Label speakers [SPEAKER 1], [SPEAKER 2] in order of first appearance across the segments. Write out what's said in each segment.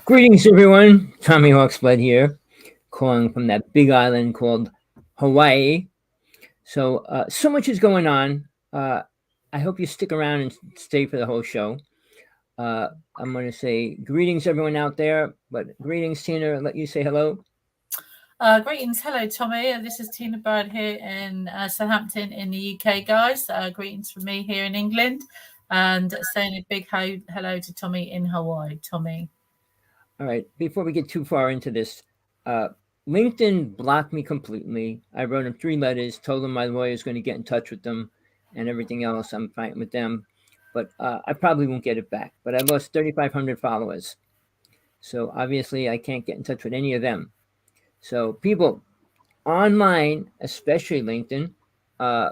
[SPEAKER 1] Greetings, everyone. Rev.Hawksblood here, calling from that big island called Hawaii. So much is going on. I hope you stick around and stay for the whole show. Uh, I'm going to say greetings, everyone out there. But greetings, Tina. I'll let you say hello.
[SPEAKER 2] Greetings, hello Tommy. This is Tina Bird here in Southampton in the UK, guys. Greetings from me here in England, and saying a big hello to Tommy in Hawaii. Tommy.
[SPEAKER 1] All right. Before we get too far into this, uh, LinkedIn blocked me completely. I wrote them 3 letters, told them my lawyer's going to get in touch with them, and everything else. I'm fighting with them, but I probably won't get it back. But I lost 3,500 followers, so obviously I can't get in touch with any of them. So people online, especially LinkedIn. Uh,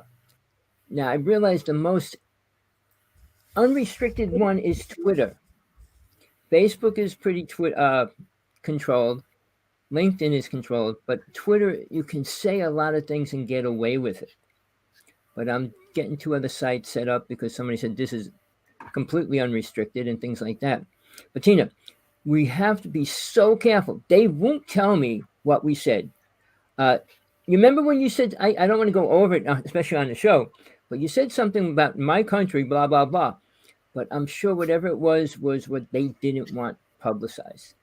[SPEAKER 1] Now I realize the most unrestricted one is Twitter. Facebook is pretty controlled. LinkedIn is controlled, but Twitter, you can say a lot of things and get away with it. But I'm getting 2 other sites set up because somebody said this is completely unrestricted and things like that. But Tina, we have to be so careful. They won't tell me what we said. Uh, you remember when you said, I don't want to go over it, especially on the show, but you said something about my country, blah, blah, blah. But I'm sure whatever it was what they didn't want publicized.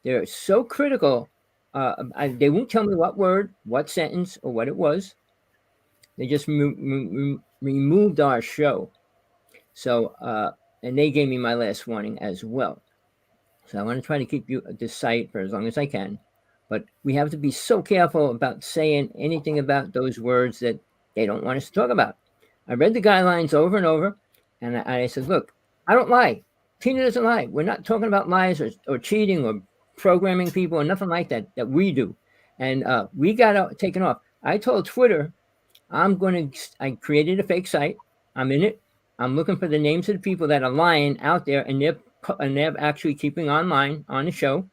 [SPEAKER 1] They're so critical. They won't tell me what word, what sentence, or what it was. They just removed our show. So, and they gave me my last warning as well. So I want to try to keep you this site for as long as I can. But we have to be so careful about saying anything about those words that they don't want us to talk about. I read the guidelines over and over, and I said, look, I don't lie. Tina doesn't lie. We're not talking about lies or cheating or programming people or nothing like that we do. And we got taken off. I told Twitter, I created a fake site. I'm in it. I'm looking for the names of the people that are lying out there, and they're actually keeping online on the show,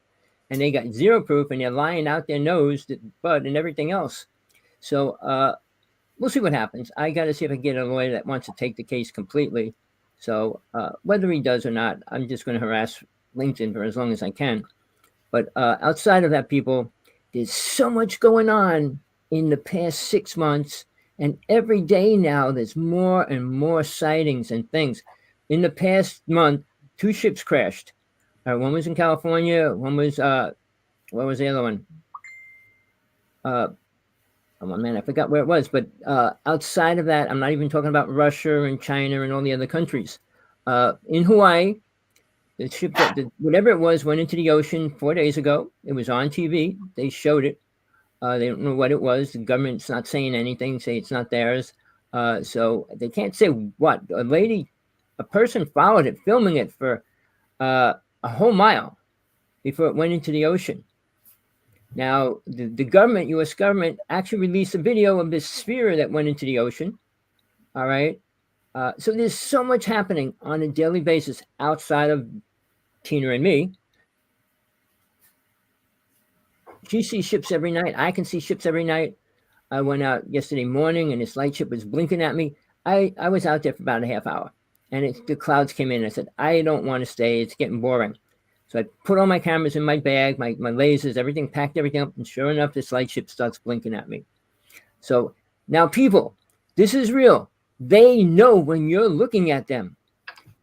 [SPEAKER 1] and they got zero proof, and they're lying out their nose, bud, and everything else. So we'll see what happens. I got to see if I can get a lawyer that wants to take the case completely. So whether he does or not, I'm just going to harass LinkedIn for as long as I can. But outside of that, people, there's so much going on in the past 6 months. And every day now, there's more and more sightings and things. In the past month, 2 ships crashed. One was in California. One was, what was the other one? Oh, man, I forgot where it was. But outside of that, I'm not even talking about Russia and China and all the other countries. In Hawaii, the ship, whatever it was, went into the ocean 4 days ago. It was on TV. They showed it. They don't know what it was. The government's not saying anything, say it's not theirs. So they can't say what. A person followed it, filming it for a whole mile before it went into the ocean. Now, the government, U.S. government, actually released a video of this sphere that went into the ocean. All right. So there's so much happening on a daily basis outside of Tina and me. She sees ships every night. I can see ships every night. I went out yesterday morning, and this light ship was blinking at me. I was out there for about a half hour, and the clouds came in. I said, I don't want to stay. It's getting boring. So I put all my cameras in my bag, my lasers, everything, packed everything up, and sure enough, this light ship starts blinking at me. So now, people, this is real. They know when you're looking at them.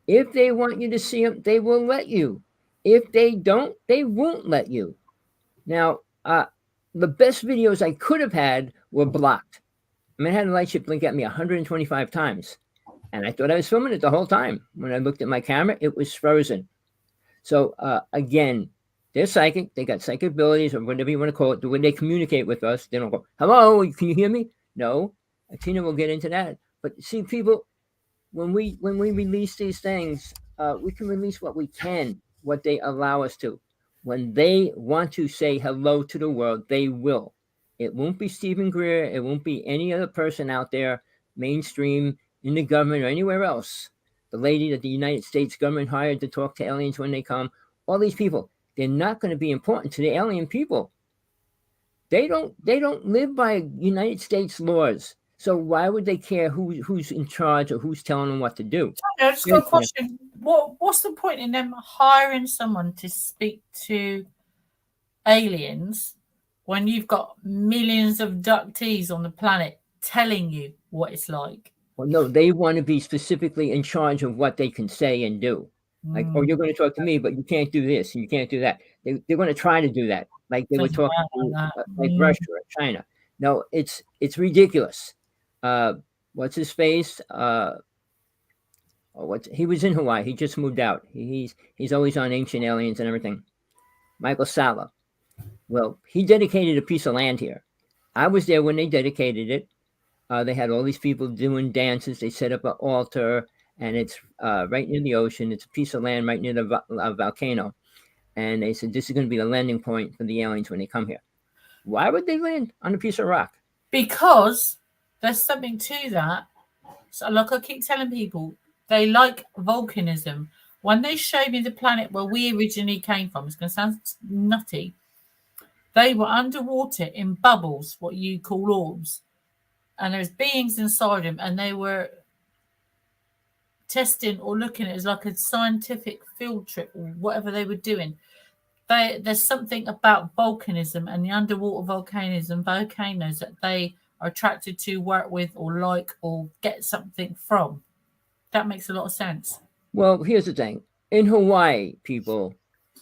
[SPEAKER 1] If they want you to see them, they will let you. If they don't, they won't let you. Now, the best videos I could have had were blocked. I mean, I had a light ship blink at me 125 times, and I thought I was filming it the whole time. When I looked at my camera, it was frozen. So again, they're psychic. They got psychic abilities, or whatever you want to call it. The way they communicate with us, they don't go, hello, can you hear me? No. Tina will get into that. But see, people, when we release these things, we can release what we can, what they allow us to. When they want to say hello to the world, they will. It won't be Stephen Greer. It won't be any other person out there, mainstream, in the government or anywhere else. The lady that the United States government hired to talk to aliens when they come. All these people, they're not going to be important to the alien people. They don't live by United States laws. So why would they care who's in charge or who's telling them what to do?
[SPEAKER 2] I just got a question. What's the point in them hiring someone to speak to aliens when you've got millions of abductees on the planet telling you what it's like?
[SPEAKER 1] Well, no, they want to be specifically in charge of what they can say and do. Like, oh, you're going to talk to me, but you can't do this and you can't do that. They're going to try to do that, like they were
[SPEAKER 2] Doesn't
[SPEAKER 1] talking
[SPEAKER 2] work
[SPEAKER 1] to
[SPEAKER 2] like that.
[SPEAKER 1] like Russia or China. No, it's ridiculous. What's his face? He was in Hawaii. He just moved out. He's always on Ancient Aliens and everything. Michael Sala. Well, he dedicated a piece of land here. I was there when they dedicated it. They had all these people doing dances. They set up an altar, and it's right near the ocean. It's a piece of land right near the volcano. And they said this is going to be the landing point for the aliens when they come here. Why would they land on a piece of rock?
[SPEAKER 2] Because there's something to that. So, like I keep telling people, they like volcanism. When they showed me the planet where we originally came from, it's going to sound nutty. They were underwater in bubbles, what you call orbs. And there's beings inside them, and they were testing or looking at it as like a scientific field trip or whatever they were doing. There's something about volcanism and the underwater volcanoes that they are attracted to, work with, or like, or get something from. That makes a lot of sense.
[SPEAKER 1] Well, here's the thing. In Hawaii, people,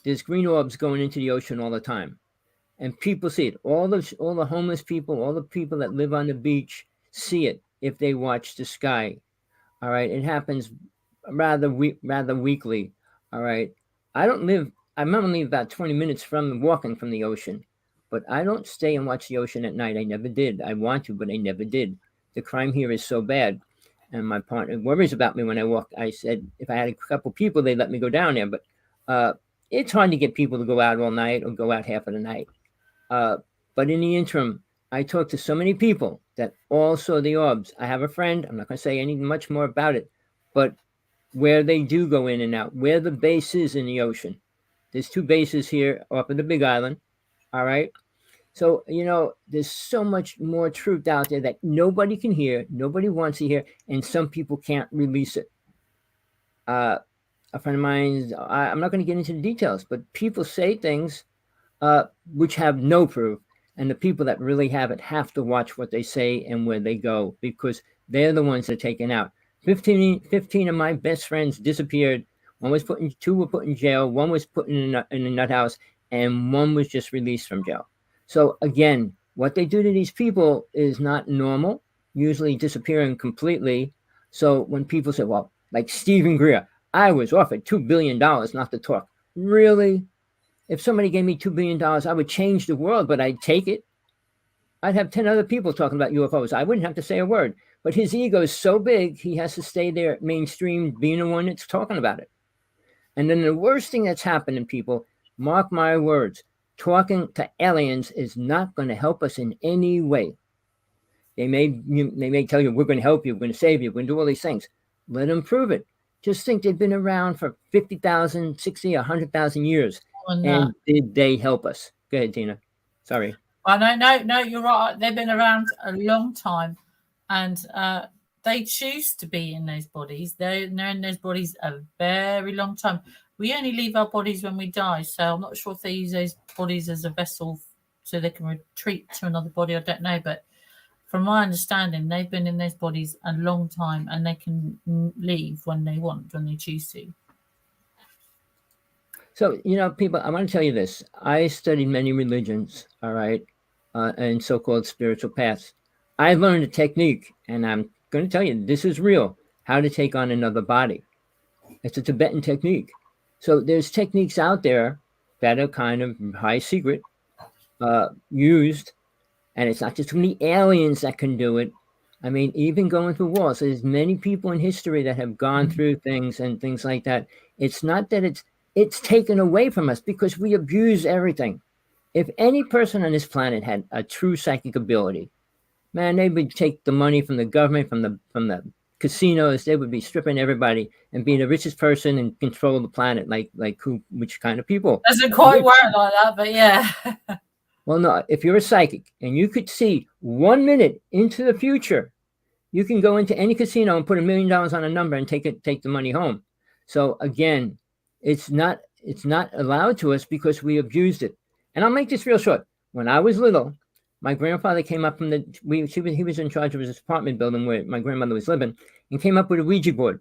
[SPEAKER 1] there's green orbs going into the ocean all the time. And people see it. All the homeless people, all the people that live on the beach see it if they watch the sky. All right. It happens rather weekly. All right. I'm only about 20 minutes from walking from the ocean, but I don't stay and watch the ocean at night. I never did. I want to, but I never did. The crime here is so bad. And my partner worries about me when I walk. I said, if I had a couple people, they'd let me go down there. But it's hard to get people to go out all night or go out half of the night. But in the interim, I talked to so many people that all saw the orbs. I have a friend, I'm not going to say anything much more about it, but where they do go in and out, where the base is in the ocean. There's 2 bases here up in the Big Island. All right. So, there's so much more truth out there that nobody can hear, nobody wants to hear, and some people can't release it. A friend of mine, I'm not going to get into the details, but people say things which have no proof. And the people that really have it have to watch what they say and where they go, because they're the ones that are taken out. 15 of my best friends disappeared. 2 were put in jail. 1 was put in a nut house, and 1 was just released from jail. So again, what they do to these people is not normal, usually disappearing completely. So when people say, well, like Stephen Greer, I was offered $2 billion not to talk. Really? If somebody gave me $2 billion, I would change the world, but I'd take it. I'd have 10 other people talking about UFOs. I wouldn't have to say a word. But his ego is so big, he has to stay there mainstream, being the one that's talking about it. And then the worst thing that's happening, people, mark my words, talking to aliens is not going to help us in any way. They may tell you, we're going to help you, we're going to save you, we're going to do all these things. Let them prove it. Just think they've been around for 50,000, 60, 100,000 years. And did they help us? Go ahead, Tina. Sorry.
[SPEAKER 2] Well, no, you're right. They've been around a long time, and they choose to be in those bodies. They're in those bodies a very long time. We only leave our bodies when we die, so I'm not sure if they use those bodies as a vessel so they can retreat to another body. I don't know, but from my understanding, they've been in those bodies a long time, and they can leave when they want, when they choose to.
[SPEAKER 1] So, people, I want to tell you this. I studied many religions, all right, and so-called spiritual paths. I learned a technique, and I'm going to tell you, this is real, how to take on another body. It's a Tibetan technique. So there's techniques out there that are kind of high secret, used, and it's not just only aliens that can do it. I mean, even going through walls. So there's many people in history that have gone through things and things like that. It's not that it's taken away from us because we abuse everything. If any person on this planet had a true psychic ability, man, they would take the money from the government, from the casinos. They would be stripping everybody and be the richest person and control the planet. Which kind of people?
[SPEAKER 2] Doesn't quite work like that, but yeah.
[SPEAKER 1] Well, no. If you're a psychic and you could see 1 minute into the future, You can go into any casino and put $1 million on a number and take the money home. So again, it's not allowed to us because we abused it. And I'll make this real short. When I was little, my grandfather came up from he was in charge of his apartment building where my grandmother was living, and came up with a Ouija board.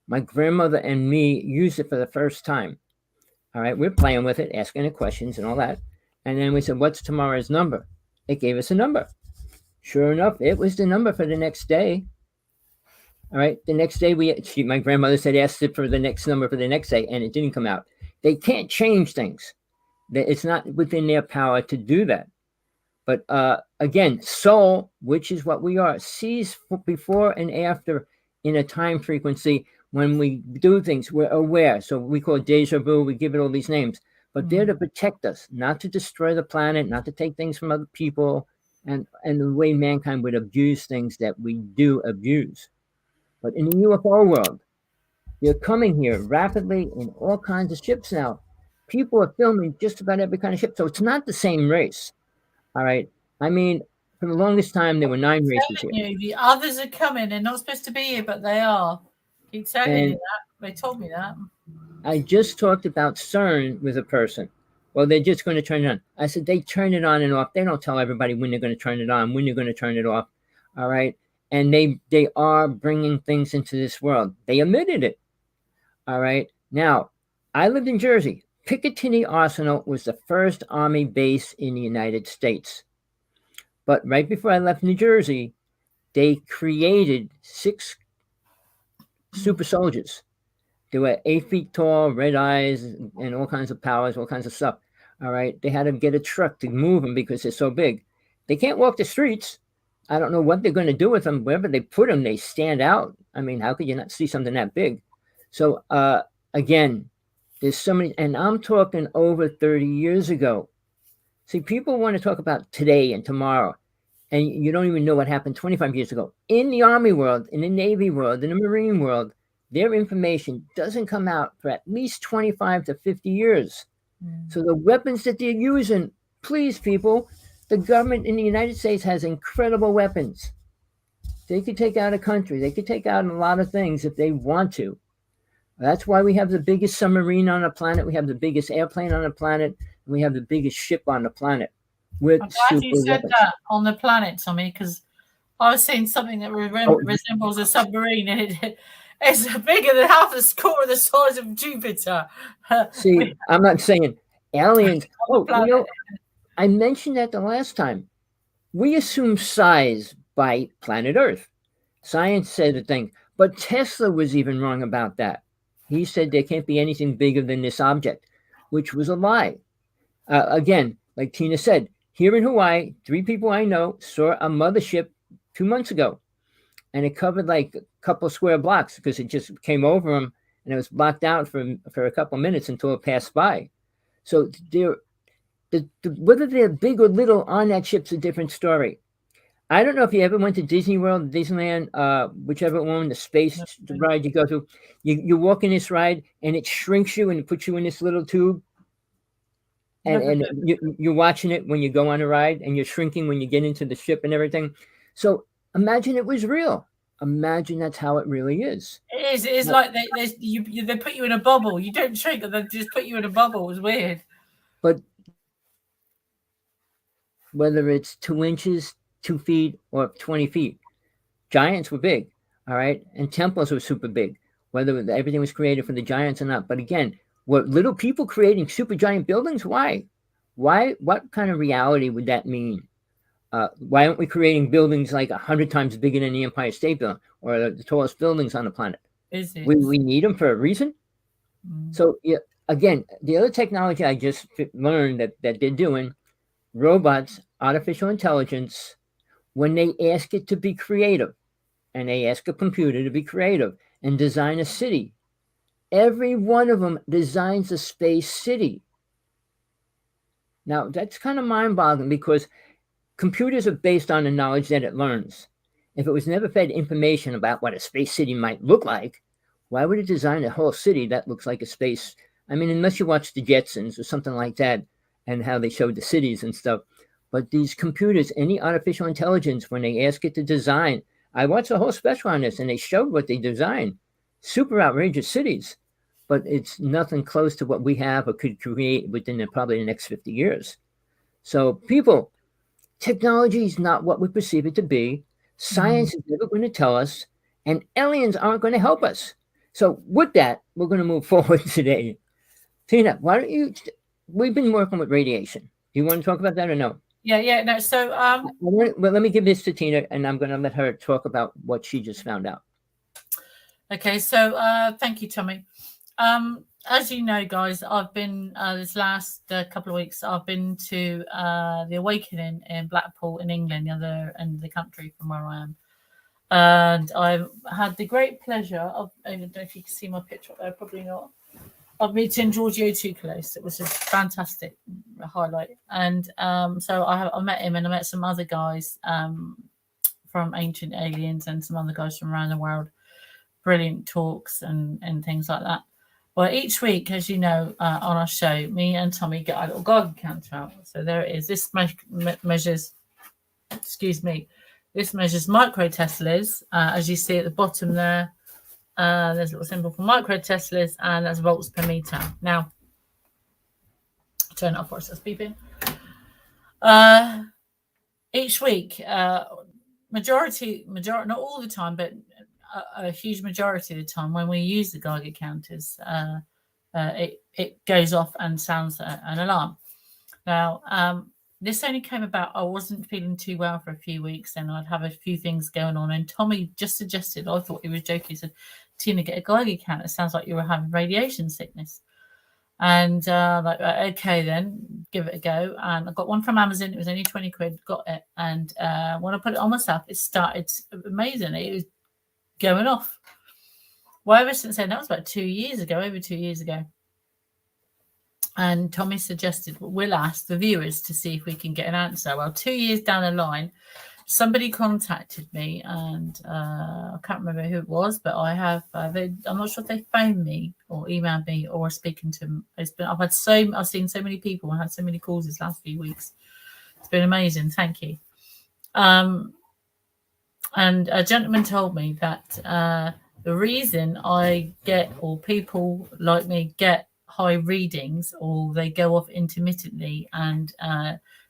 [SPEAKER 1] My grandmother and me used it for the first time. All right, we're playing with it, asking it questions and all that. And then we said, what's tomorrow's number? It gave us a number. Sure enough, it was the number for the next day. All right, the next day my grandmother said, asked it for the next number for the next day, and it didn't come out. They can't change things. It's not within their power to do that. But again, soul, which is what we are, sees before and after in a time frequency. When we do things, we're aware. So we call it deja vu. We give it all these names. But they're to protect us, not to destroy the planet, not to take things from other people, and the way mankind would abuse things that we do abuse. But in the UFO world, they're coming here rapidly in all kinds of ships now. People are filming just about every kind of ship. So it's not the same race. All right. I mean, for the longest time, there were 9 races here.
[SPEAKER 2] The others are coming. They're not supposed to be here, but they are. Keep telling you that. They told me that.
[SPEAKER 1] I just talked about CERN with a person. Well, they're just going to turn it on. I said, they turn it on and off. They don't tell everybody when they're going to turn it on, when you're going to turn it off. All right. And they are bringing things into this world. They admitted it. All right. Now, I lived in Jersey. Picatinny Arsenal was the first Army base in the United States. But right before I left New Jersey, they created 6 super soldiers. They were 8 feet tall, red eyes, and all kinds of powers, all kinds of stuff. All right. They had to get a truck to move them because they're so big. They can't walk the streets. I don't know what they're going to do with them. Wherever they put them, they stand out. I mean, how could you not see something that big? So, again, there's so many, and I'm talking over 30 years ago. See, people want to talk about today and tomorrow, and you don't even know what happened 25 years ago. In the Army world, in the Navy world, in the Marine world, their information doesn't come out for at least 25 to 50 years. So the weapons that they're using, please, people, the government in the United States has incredible weapons. They could take out a country. They could take out a lot of things if they want to. That's why we have the biggest submarine on the planet. We have the biggest airplane on the planet. And we have the biggest ship on the planet. With
[SPEAKER 2] I'm glad you said that, on the planet, Tommy, because I was seeing something that resembles a submarine, and it's bigger than half the score of the size of Jupiter.
[SPEAKER 1] See, I'm not saying aliens. Oh, you know, I mentioned that the last time. We assume size by planet Earth. Science said a thing, but Tesla was even wrong about that. He said there can't be anything bigger than this object, which was a lie. Again, like Tina said, here in Hawaii, 3 people I know saw a mothership 2 months ago, and it covered like a couple square blocks because it just came over them, and it was blocked out for a couple minutes until it passed by. So whether they're big or little on that ship's a different story. I don't know if you ever went to Disney World, Disneyland, whichever one, the space ride you go to. You walk in this ride, and it shrinks you and it puts you in this little tube. And you're watching it when you go on a ride, and you're shrinking when you get into the ship and everything. So imagine it was real. Imagine that's how it really is.
[SPEAKER 2] It is like they put you in a bubble. You don't shrink, they just put you in a bubble. It's weird.
[SPEAKER 1] But whether it's 2 inches, 2 feet, or 20 feet, giants were big, all right? And temples were super big, whether everything was created for the giants or not. But again, were little people creating super giant buildings? Why? What kind of reality would that mean? Why aren't we creating buildings like 100 times bigger than the Empire State Building or the tallest buildings on the planet? We need them for a reason. So yeah, again, the other technology I just learned that they're doing, robots, artificial intelligence, when they ask it to be creative, and they ask a computer to be creative and design a city, every one of them designs a space city. Now, that's kind of mind-boggling because computers are based on the knowledge that it learns. If it was never fed information about what a space city might look like, why would it design a whole city that looks like a space? I mean, unless you watch the Jetsons or something like that and how they showed the cities and stuff. But these computers, any artificial intelligence, when they ask it to design I watched a whole special on this, and they showed what they designed. Super outrageous cities, but it's nothing close to what we have or could create within probably the next 50 years. So, people, technology is not what we perceive it to be. Science is never going to tell us, and aliens aren't going to help us. So, with that, we're going to move forward today. Tina, why don't you? We've been working with radiation. Do you want to talk about that or no?
[SPEAKER 2] Yeah. No. So,
[SPEAKER 1] Well, let me give this to Tina, and I'm going to let her talk about what she just found out.
[SPEAKER 2] Okay. So, thank you, Tommy. As you know, guys, I've been this last couple of weeks. I've been to the Awakening in Blackpool, in England, the other end of the country from where I am, and I've had the great pleasure of. I don't know if you can see my picture up there. Probably not. Of meeting Giorgio Tsoukalos. It was a fantastic highlight, and so I met him, and I met some other guys from Ancient Aliens and some other guys from around the world. Brilliant talks and things like that. Well, each week, as you know, on our show, me and Tommy get a little Geiger counter out. So there it is. This measures, excuse me, this measures microteslas. As you see at the bottom there, there's a little symbol for microteslas, and that's volts per meter. Now, turn it off whilst it's beeping. Each week, majority, not all the time, but a huge majority of the time, when we use the Geiger counters, it goes off and sounds an alarm. Now, this only came about. I wasn't feeling too well for a few weeks, and I'd have a few things going on. And Tommy just suggested, I thought he was joking, he said, Tina, get a Geiger counter. It sounds like you were having radiation sickness. And okay, then give it a go. And I got one from Amazon. It was only 20 quid. Got it. And when I put it on myself, it started amazing. It was going off. Well, ever since then, that was about 2 years ago, over 2 years ago. And Tommy suggested, we'll ask the viewers to see if we can get an answer. Well, 2 years down the line, somebody contacted me, and I can't remember who it was, but I have. I'm not sure if they phoned me or emailed me or speaking to them. I've seen so many people and had so many calls this last few weeks. It's been amazing. Thank you. And a gentleman told me that the reason I get, or people like me get, high readings, or they go off intermittently, and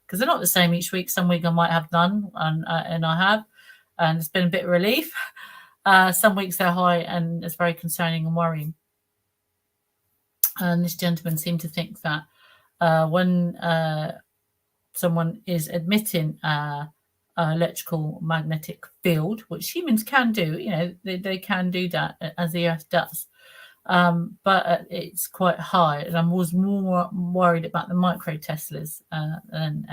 [SPEAKER 2] because they're not the same each week. Some week I might have none, and I have, and it's been a bit of relief. Some weeks they're high, and it's very concerning and worrying. And this gentleman seemed to think that when someone is emitting electrical magnetic field, which humans can do, they can do that, as the Earth does. But it's quite high, and I was more worried about the microteslas than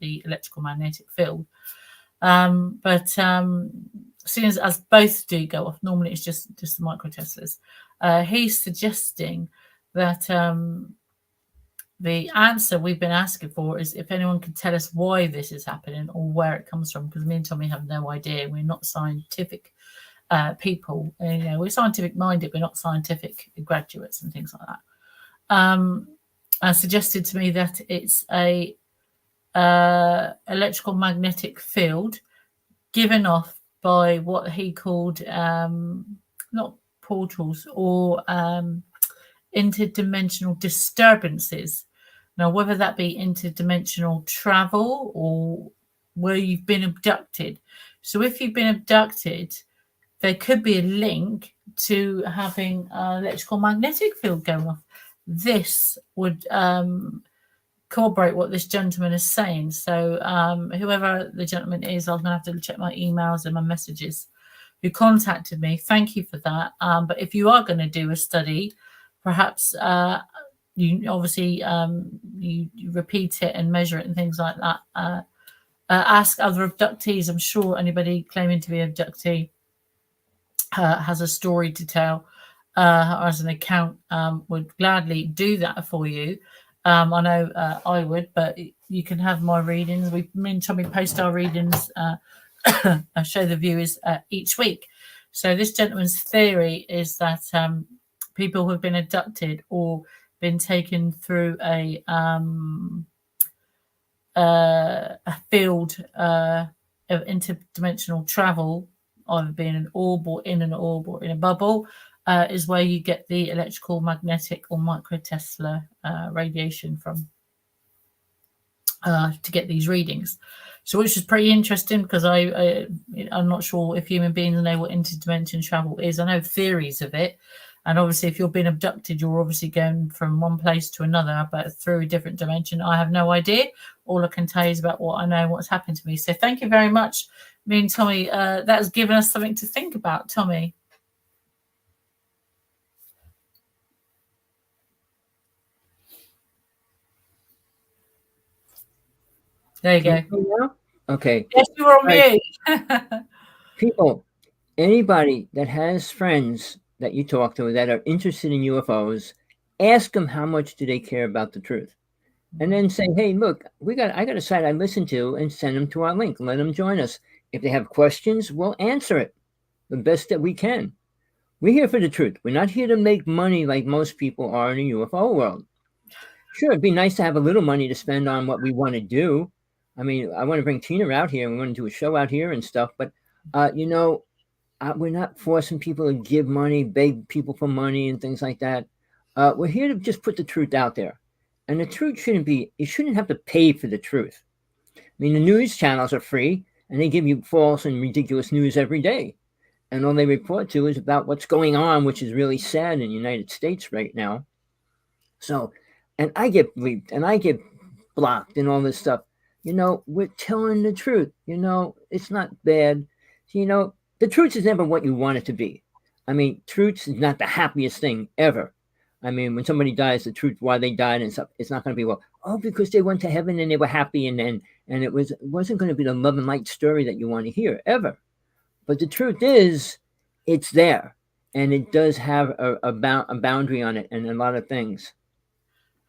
[SPEAKER 2] the electrical magnetic field. But seeing as both do go off, normally it's just the microteslas. He's suggesting that the answer we've been asking for is if anyone can tell us why this is happening or where it comes from, because me and Tommy have no idea. We're not scientific people, we're scientific minded, we're not scientific graduates and things like that. Suggested to me that it's a electrical magnetic field given off by what he called not portals, or interdimensional disturbances. Now, whether that be interdimensional travel or where you've been abducted. So if you've been abducted, there could be a link to having an electrical magnetic field going off. This would corroborate what this gentleman is saying. So whoever the gentleman is, I'm going to have to check my emails and my messages who contacted me. Thank you for that. But if you are going to do a study, perhaps you obviously you repeat it and measure it and things like that. Ask other abductees. I'm sure anybody claiming to be an abductee has a story to tell, or as an account, would gladly do that for you. I know I would, but you can have my readings. Me and Tommy post our readings, show the viewers each week. So this gentleman's theory is that people who have been abducted or been taken through a field of interdimensional travel, either being an orb or in an orb or in a bubble, is where you get the electrical, magnetic, or microtesla radiation from to get these readings. So, which is pretty interesting because I'm not sure if human beings know what interdimension travel is. I know theories of it, and obviously, if you're being abducted, you're obviously going from one place to another, but through a different dimension. I have no idea. All I can tell you is about what I know and what's happened to me. So, thank you very much, me and Tommy. That has given us something to think about, Tommy. There you go.
[SPEAKER 1] Okay.
[SPEAKER 2] Yes, you were on mute.
[SPEAKER 1] People, anybody that has friends that you talk to that are interested in UFOs, ask them how much do they care about the truth. And then say, hey, look, I got a site I listen to, and send them to our link. Let them join us. If they have questions, we'll answer it the best that we can. We're here for the truth. We're not here to make money like most people are in the UFO world. Sure, it'd be nice to have a little money to spend on what we want to do. I mean, I want to bring Tina out here and we want to do a show out here and stuff. But, we're not forcing people to give money, beg people for money and things like that. We're here to just put the truth out there. And the truth you shouldn't have to pay for the truth. I mean, the news channels are free and they give you false and ridiculous news every day. And all they report to is about what's going on, which is really sad in the United States right now. So, and I get bleeped and I get blocked and all this stuff. We're telling the truth. It's not bad. The truth is never what you want it to be. I mean, truth is not the happiest thing ever. I mean, when somebody dies, the truth why they died and stuff, it's not going to be, well, because they went to heaven and they were happy and it wasn't going to be the love and light story that you want to hear ever. But the truth is, it's there, and it does have a boundary on it and a lot of things.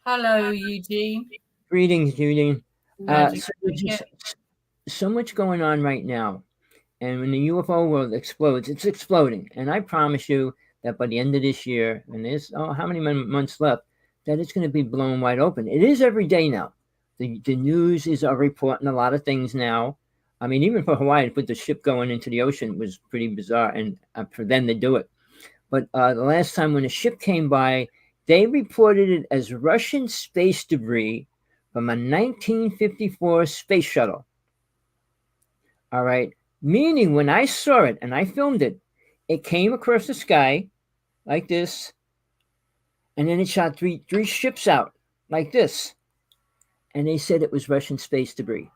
[SPEAKER 2] Hello, Eugene.
[SPEAKER 1] Greetings, Eugene. So much going on right now. And when the UFO world explodes, it's exploding. And I promise you that by the end of this year, and there's how many months left, that it's going to be blown wide open. It is every day now. The news is reporting a lot of things now. I mean, even for Hawaii to put the ship going into the ocean was pretty bizarre, and for them to do it. But the last time when a ship came by, they reported it as Russian space debris from a 1954 space shuttle. All right. Meaning when I saw it and I filmed it, it came across the sky like this, and then it shot three ships out like this. And they said it was Russian space debris.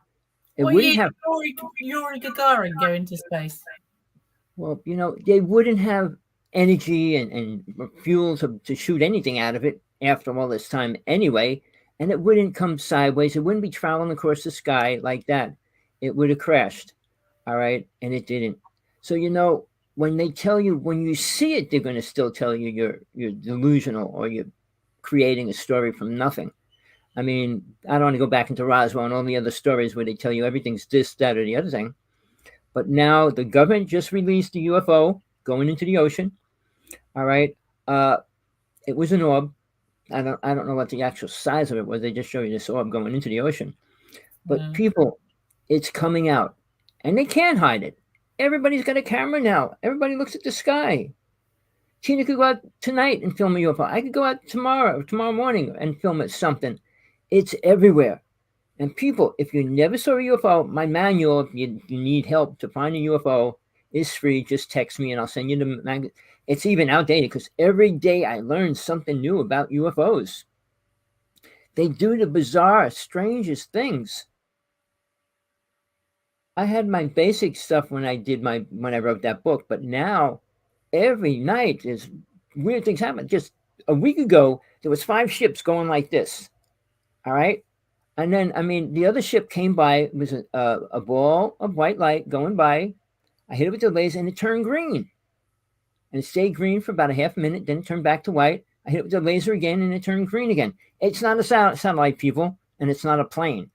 [SPEAKER 2] Yuri Gagarin go into space?
[SPEAKER 1] Well, they wouldn't have energy and fuel to shoot anything out of it after all this time anyway, and it wouldn't come sideways. It wouldn't be traveling across the sky like that. It would have crashed. All right. And it didn't. So, when they tell you, when you see it, they're going to still tell you you're delusional or you're creating a story from nothing. I mean, I don't want to go back into Roswell and all the other stories where they tell you everything's this, that, or the other thing. But now the government just released the UFO going into the ocean. All right. It was an orb. I don't know what the actual size of it was. They just show you this orb going into the ocean. But people, it's coming out. And they can't hide it. Everybody's got a camera now. Everybody looks at the sky. Tina could go out tonight and film a UFO. I could go out tomorrow morning and film it something. It's everywhere. And people, if you never saw a UFO, my manual, if you need help to find a UFO, is free. Just text me and I'll send you the magazine. It's even outdated because every day I learn something new about UFOs. They do the bizarre, strangest things. I had my basic stuff when I wrote that book, but now every night there's weird things happen. Just a week ago, there was 5 ships going like this. All right. And then, the other ship came by. It was a ball of white light going by. I hit it with the laser and it turned green. And it stayed green for about a half a minute. Then it turned back to white. I hit it with the laser again and it turned green again. It's not a satellite, people, and it's not a plane.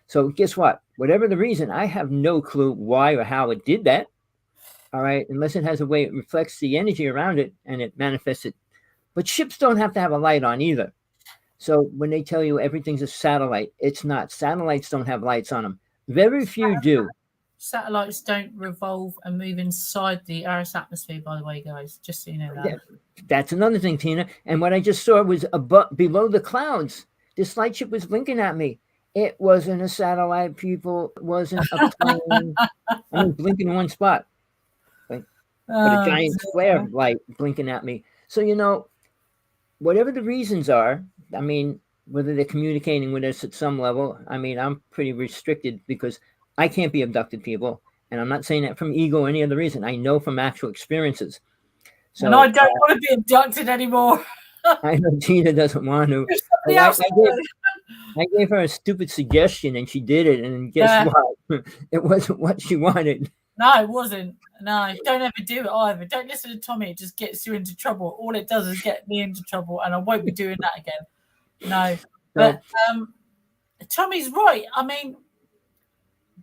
[SPEAKER 1] So guess what? Whatever the reason, I have no clue why or how it did that. All right. Unless it has a way it reflects the energy around it and it manifests it. But ships don't have to have a light on either. So when they tell you everything's a satellite, it's not. Satellites don't have lights on them. Very few do.
[SPEAKER 2] Satellites don't revolve and move inside the Earth's atmosphere, by the way, guys, just so you know that.
[SPEAKER 1] That's another thing, Tina. And what I just saw was above, below the clouds. This light ship was blinking at me. It wasn't a satellite, people. It wasn't a plane. I mean, blinking in one spot, like, but a giant flare of light blinking at me. So, whatever the reasons are, I mean, whether they're communicating with us at some level, I mean, I'm pretty restricted because I can't be abducted, people. And I'm not saying that from ego or any other reason. I know from actual experiences. So,
[SPEAKER 2] and I don't want to be abducted anymore.
[SPEAKER 1] I know Tina doesn't want to. I gave her a stupid suggestion and she did it. And guess what? It wasn't what she wanted.
[SPEAKER 2] No, it wasn't. No, don't ever do it either. Don't listen to Tommy. It just gets you into trouble. All it does is get me into trouble, and I won't be doing that again. No. But Tommy's right. I mean,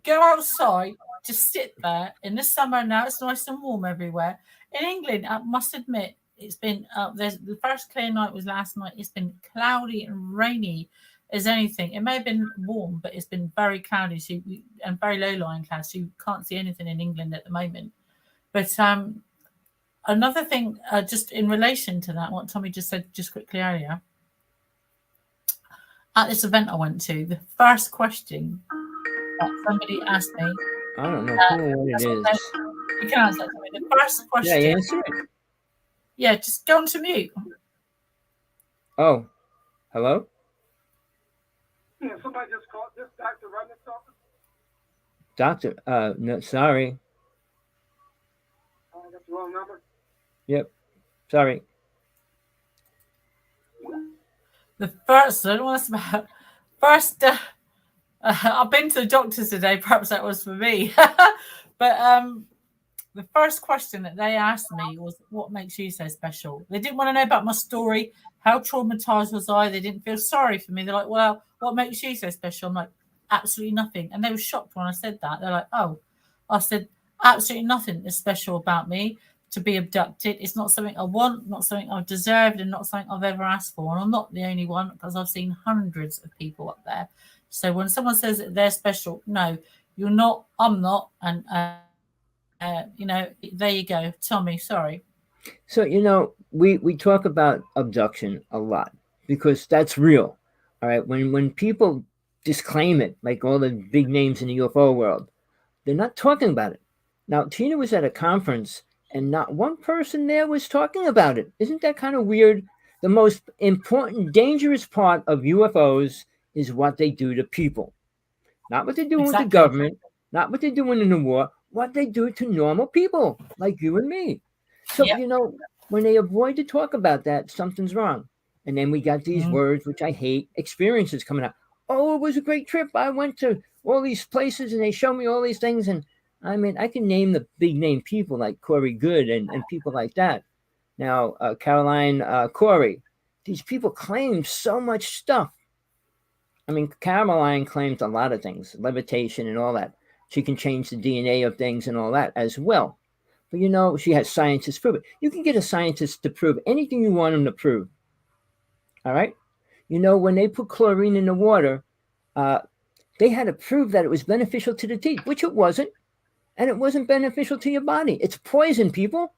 [SPEAKER 2] go outside, just sit there. In the summer now, it's nice and warm everywhere. In England, I must admit, it's been the first clear night was last night. It's been cloudy and rainy as anything. It may have been warm, but it's been very cloudy and very low-lying clouds, so you can't see anything in England at the moment. But another thing, just in relation to that, what Tommy just said just quickly earlier, at this event I went to, the first question that somebody asked me,
[SPEAKER 1] I don't know who it is.
[SPEAKER 2] You can answer that to me. The first question.
[SPEAKER 1] Yeah, answer it.
[SPEAKER 2] Yeah, just go on to mute.
[SPEAKER 1] Oh, hello?
[SPEAKER 3] Yeah, somebody just called this Dr. Rudnick's office.
[SPEAKER 1] Doctor, no, sorry.
[SPEAKER 3] I got the wrong number.
[SPEAKER 1] Yep, sorry.
[SPEAKER 2] The first, I don't know what that's about. First, I've been to the doctors today. Perhaps that was for me. But the first question that they asked me was, what makes you so special? They didn't want to know about my story. How traumatized was I? They didn't feel sorry for me. They're like, well, what makes you so special? I'm like, absolutely nothing. And they were shocked when I said that. They're like, oh. I said, absolutely nothing is special about me to be abducted. It's not something I want, not something I've deserved, and not something I've ever asked for. And I'm not the only one, because I've seen hundreds of people up there. So when someone says that they're special, no, you're not, I'm not. And, there you go. Tommy, sorry.
[SPEAKER 1] So, we talk about abduction a lot because that's real. All right. When people disclaim it, like all the big names in the UFO world, they're not talking about it. Now, Tina was at a conference and not one person there was talking about it. Isn't that kind of weird? The most important, dangerous part of UFOs is what they do to people. Not what they're doing with the government, not what they're doing in the war, what they do to normal people like you and me. So, when they avoid to talk about that, something's wrong. And then we got these words, which I hate, experiences coming out. Oh, it was a great trip. I went to all these places and they showed me all these things. And I mean, I can name the big name people like Corey Good and people like that. Now, Caroline Corey, these people claim so much stuff. I mean, Caroline claims a lot of things, levitation and all that. She can change the DNA of things and all that as well. But, she has scientists prove it. You can get a scientist to prove anything you want them to prove. All right? When they put chlorine in the water, they had to prove that it was beneficial to the teeth, which it wasn't. And it wasn't beneficial to your body. It's poison, people.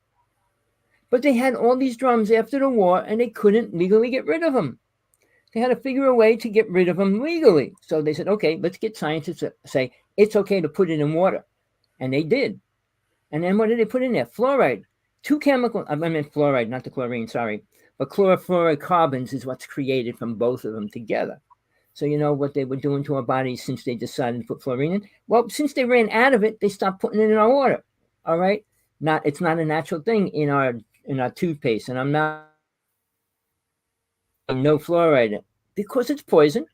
[SPEAKER 1] But they had all these drums after the war, and they couldn't legally get rid of them. They had to figure a way to get rid of them legally. So they said, okay, let's get scientists to say it's okay to put it in water. And they did. And then what did they put in there? Fluoride. Two chemical, I meant fluoride, not the chlorine, sorry. But chlorofluorocarbons is what's created from both of them together. So what they were doing to our bodies since they decided to put fluorine in? Well, since they ran out of it, they stopped putting it in our water. All right? It's not a natural thing in our toothpaste. And I'm not no fluoride in it because it's poison.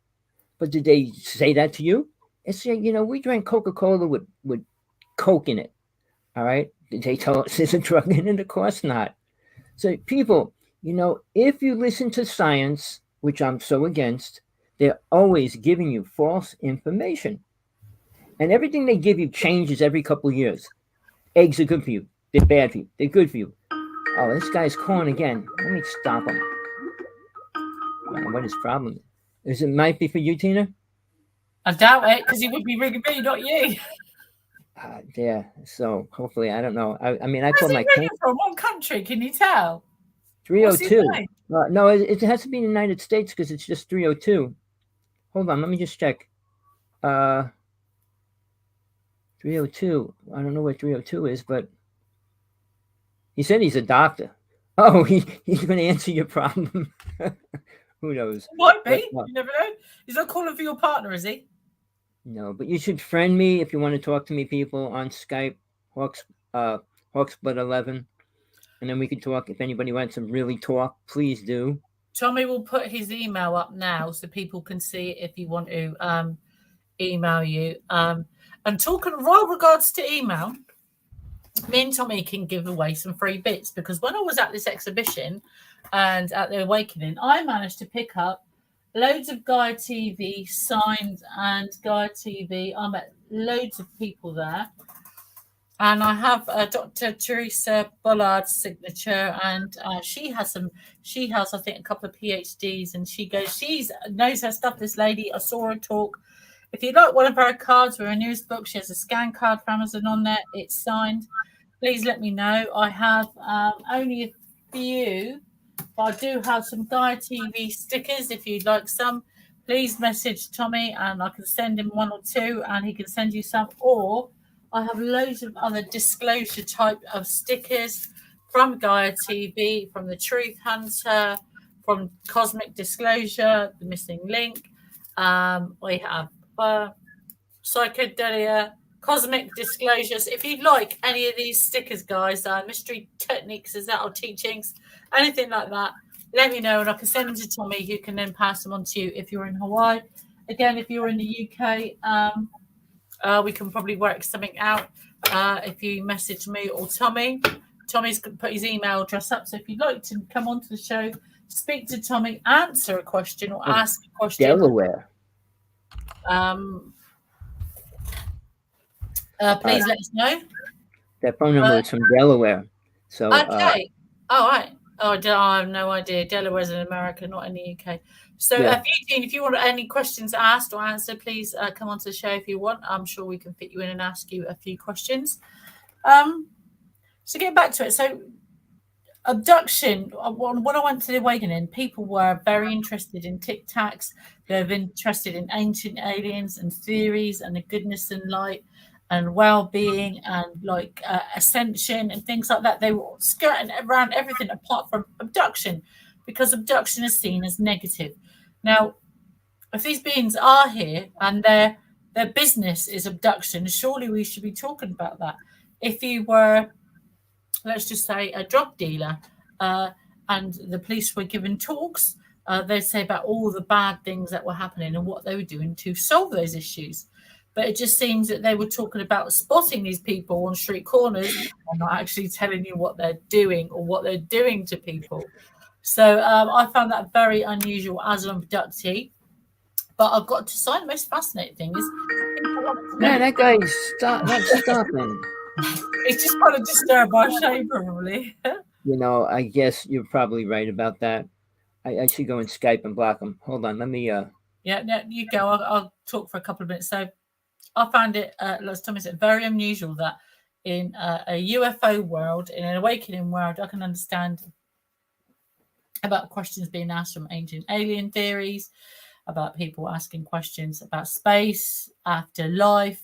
[SPEAKER 1] But did they say that to you? It's we drank Coca-Cola with Coke in it. All right? Did they tell us it's a drug in it? Of course not. So people, if you listen to science, which I'm so against, they're always giving you false information. And everything they give you changes every couple of years. Eggs are good for you. They're bad for you. They're good for you. Oh, this guy's calling again. Let me stop him. What his problem is? It might be for you, Tina?
[SPEAKER 2] I doubt it, because he would be ringing me, not you.
[SPEAKER 1] Yeah. So hopefully, I don't know. I mean, I
[SPEAKER 2] Where's
[SPEAKER 1] told
[SPEAKER 2] he
[SPEAKER 1] my
[SPEAKER 2] ringing from? What country? Can you tell? What's his
[SPEAKER 1] 302.
[SPEAKER 2] name?
[SPEAKER 1] No, it has to be in the United States because it's just 302. Hold on, let me just check. 302. I don't know what 302 is, but he said he's a doctor. Oh, he's going to answer your problem. Who knows?
[SPEAKER 2] Might be.
[SPEAKER 1] But,
[SPEAKER 2] You never know. He's not calling for your partner, is he?
[SPEAKER 1] no, but you should friend me if you want to talk to me, people, on Skype, Hawksblood 11, and then we can talk. If anybody wants to really talk, please do.
[SPEAKER 2] Tommy will put his email up now so people can see it if you want to email you. And talking right regards to email, me and Tommy can give away some free bits because when I was at this exhibition and at the Awakening, I managed to pick up loads of Gaia TV signs and Gaia TV. I met loads of people there. And I have Dr. Teresa Bullard's signature, and she has, I think, a couple of PhDs, and she knows her stuff, this lady. I saw her talk. If you'd like one of her cards or her newest book, she has a scan card for Amazon on there. It's signed. Please let me know. I have only a few, but I do have some Gaia TV stickers. If you'd like some, please message Tommy, and I can send him one or two, and he can send you some. Or I have loads of other disclosure type of stickers from Gaia TV, from the Truth Hunter, from Cosmic Disclosure, the Missing Link. We have Psychedelia, Cosmic Disclosures. If you'd like any of these stickers, guys, Mystery Techniques, is that or teachings, anything like that, let me know and I can send them to Tommy, who can then pass them on to you if you're in Hawaii. Again, if you're in the UK, we can probably work something out if you message me or Tommy. Tommy's going to put his email address up. So if you'd like to come onto the show, speak to Tommy, answer a question or ask a question.
[SPEAKER 1] Delaware.
[SPEAKER 2] Please let us know.
[SPEAKER 1] That phone number is from Delaware. So
[SPEAKER 2] okay. All right. Oh, I have no idea. Delaware's in America, not in the UK. So,
[SPEAKER 1] Yeah.
[SPEAKER 2] Eugene, if you want any questions asked or answered, please come onto the show if you want. I'm sure we can fit you in and ask you a few questions. So, get back to it. So, abduction. When I went to the Awakening, people were very interested in Tic Tacs. They're interested in ancient aliens and theories and the goodness and light and well-being and like ascension and things like that. They were skirting around everything apart from abduction, because abduction is seen as negative. Now, if these beings are here and their business is abduction, surely we should be talking about that. If you were, let's just say, a drug dealer and the police were given talks, they'd say about all the bad things that were happening and what they were doing to solve those issues. But it just seems that they were talking about spotting these people on street corners and not actually telling you what they're doing or what they're doing to people. So I found that very unusual as an abductee. But I've got to say, the most fascinating thing is...
[SPEAKER 1] Man, that guy's not stopping.
[SPEAKER 2] It's just trying to disturb our show, probably.
[SPEAKER 1] You know, I guess you're probably right about that. I should go and Skype and block him. Hold on, let me...
[SPEAKER 2] Yeah, no, you go. I'll talk for a couple of minutes. So I found it, as Tommy said, very unusual that in a UFO world, in an awakening world, I can understand about questions being asked from ancient alien theories, about people asking questions about space, afterlife,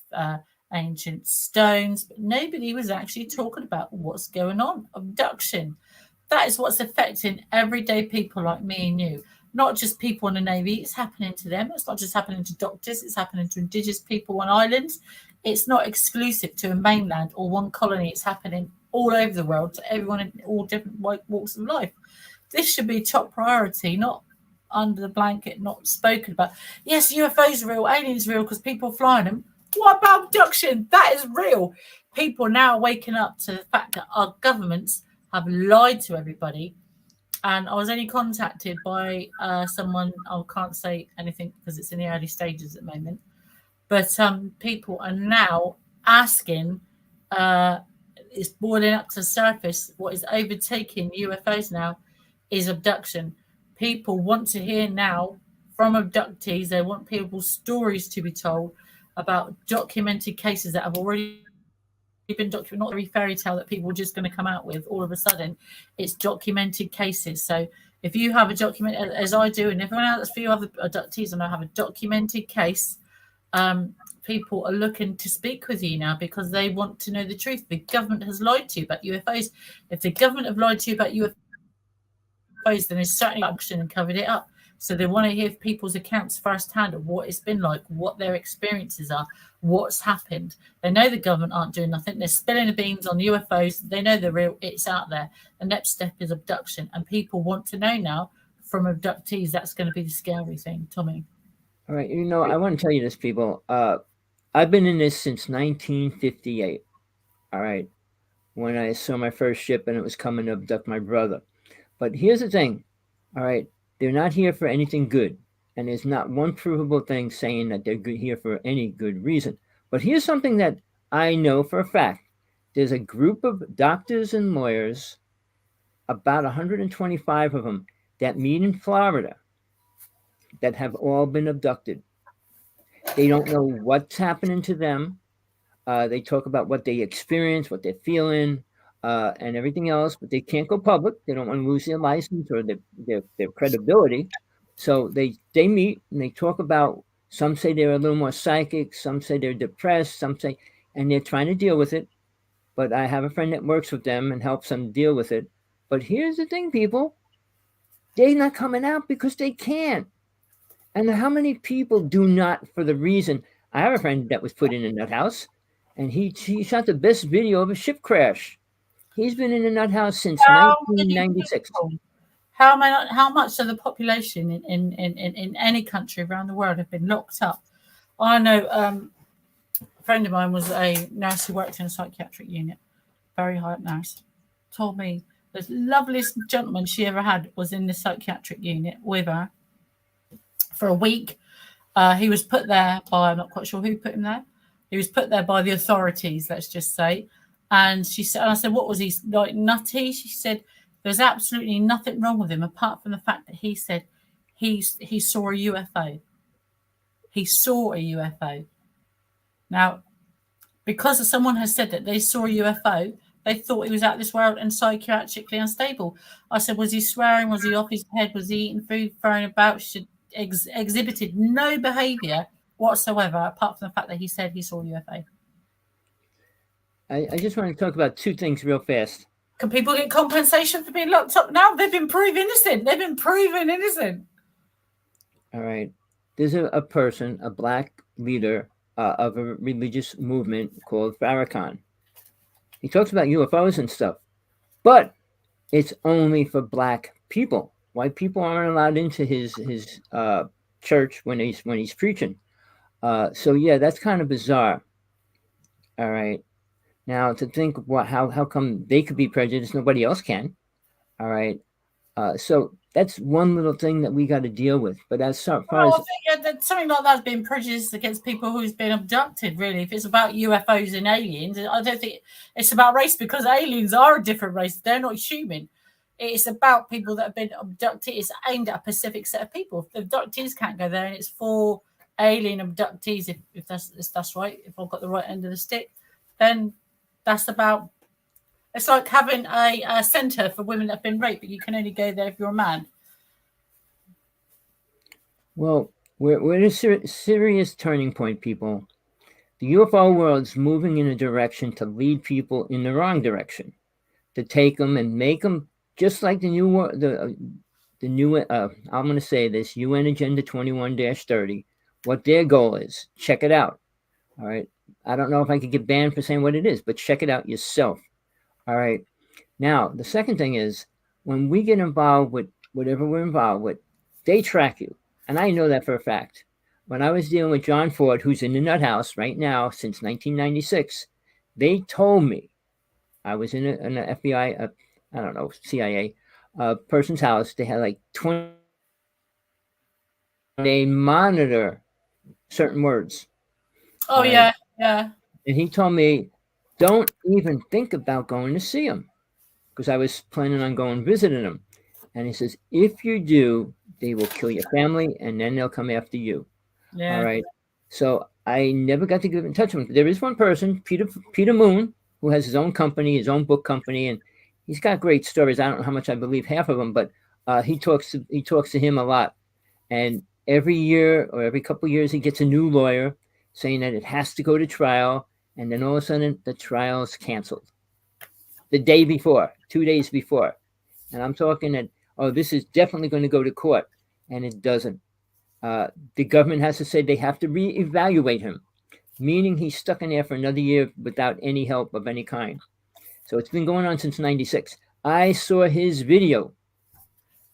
[SPEAKER 2] ancient stones, but nobody was actually talking about what's going on, abduction. That is what's affecting everyday people like me and you, not just people in the Navy. It's happening to them. It's not just happening to doctors. It's happening to indigenous people on islands. It's not exclusive to a mainland or one colony. It's happening all over the world to everyone in all different walks of life. This should be top priority, not under the blanket, not spoken about. Yes, UFOs are real, aliens are real because people are flying them. What about abduction? That is real. People now are waking up to the fact that our governments have lied to everybody. And I was only contacted by someone, I can't say anything because it's in the early stages at the moment, but people are now asking, it's boiling up to the surface, what is overtaking UFOs now is abduction. People want to hear now from abductees. They want people's stories to be told about documented cases that have already been documented, not every fairy tale that people are just going to come out with all of a sudden. It's documented cases. So if you have a document, as I do, and everyone else, a few other abductees, and I have a documented case, people are looking to speak with you now because they want to know the truth. The government has lied to you about UFOs. If the government have lied to you about UFOs, then it's certainly action and covered it up. So they want to hear people's accounts firsthand of what it's been like, what their experiences are, what's happened. They know the government aren't doing nothing. They're spilling the beans on UFOs. They know they're real. It's out there. The next step is abduction. And people want to know now from abductees. That's going to be the scary thing. Tommy.
[SPEAKER 1] All right. I want to tell you this, people. I've been in this since 1958. All right. When I saw my first ship and it was coming to abduct my brother. But here's the thing. All right. They're not here for anything good. And there's not one provable thing saying that they're here for any good reason. But here's something that I know for a fact. There's a group of doctors and lawyers, about 125 of them, that meet in Florida that have all been abducted. They don't know what's happening to them. They talk about what they experience, what they're feeling, and everything else, but they can't go public. They don't want to lose their license or their credibility. So they meet and they talk about, some say they're a little more psychic, some say they're depressed, some say, and they're trying to deal with it. But I have a friend that works with them and helps them deal with it. But here's the thing, people. They're not coming out because they can't. And how many people do not, for the reason, I have a friend that was put in a nut house, and he shot the best video of a ship crash. He's been in a nut house since 1996.
[SPEAKER 2] How much of the population in any country around the world have been locked up? I know a friend of mine was a nurse who worked in a psychiatric unit, very high up nurse, told me the loveliest gentleman she ever had was in the psychiatric unit with her for a week. He was put there by, I'm not quite sure who put him there. He was put there by the authorities, let's just say. And she said, and I said, what was he, like, nutty? She said, there's absolutely nothing wrong with him apart from the fact that he said he saw a UFO. He saw a UFO. Now, because someone has said that they saw a UFO, they thought he was out of this world and psychiatrically unstable. I said, was he swearing? Was he off his head? Was he eating food, throwing about? She exhibited no behavior whatsoever apart from the fact that he said he saw a UFO.
[SPEAKER 1] I just want to talk about two things real fast.
[SPEAKER 2] Can people get compensation for being locked up now? They've been proven innocent. They've been proven innocent.
[SPEAKER 1] All right. There's a person, a black leader of a religious movement called Farrakhan. He talks about UFOs and stuff, but it's only for black people. White people aren't allowed into his church when he's preaching. So yeah, that's kind of bizarre. All right. Now to think how come they could be prejudiced, nobody else can. All right. So that's one little thing that we got to deal with. But as far as
[SPEAKER 2] I think that something like that's been prejudiced against people who's been abducted. Really, if it's about UFOs and aliens, I don't think it's about race, because aliens are a different race. They're not human. It's about people that have been abducted. It's aimed at a specific set of people. If the abductees can't go there, and it's for alien abductees, if that's right, if I've got the right end of the stick, then that's about. It's like having a centre for women that have been raped, but you can only go there if you're a man.
[SPEAKER 1] Well, we're at a serious turning point, people. The UFO world's moving in a direction to lead people in the wrong direction, to take them and make them just like the new I'm going to say this, UN Agenda 21-30, what their goal is. Check it out. All right. I don't know if I could get banned for saying what it is, but check it out yourself. All right. Now, the second thing is, when we get involved with whatever we're involved with, they track you. And I know that for a fact. When I was dealing with John Ford, who's in the nut house right now since 1996, they told me I was in an FBI, I don't know, CIA person's house. They had like 20. They monitor certain words.
[SPEAKER 2] Oh, right? Yeah.
[SPEAKER 1] And he told me, don't even think about going to see him, because I was planning on going visiting him. And he says, if you do, they will kill your family and then they'll come after you. Yeah. All right. So I never got to get in touch with him. There is one person, Peter Moon, who has his own company, his own book company, and he's got great stories. I don't know how much I believe half of them, but he talks to him a lot. And every year or every couple of years, he gets a new lawyer saying that it has to go to trial, and then all of a sudden the trial is canceled the day before, 2 days before. And I'm talking that, oh, this is definitely going to go to court, and it doesn't. The government has to say they have to reevaluate him, meaning he's stuck in there for another year without any help of any kind. So it's been going on since '96. I saw his video.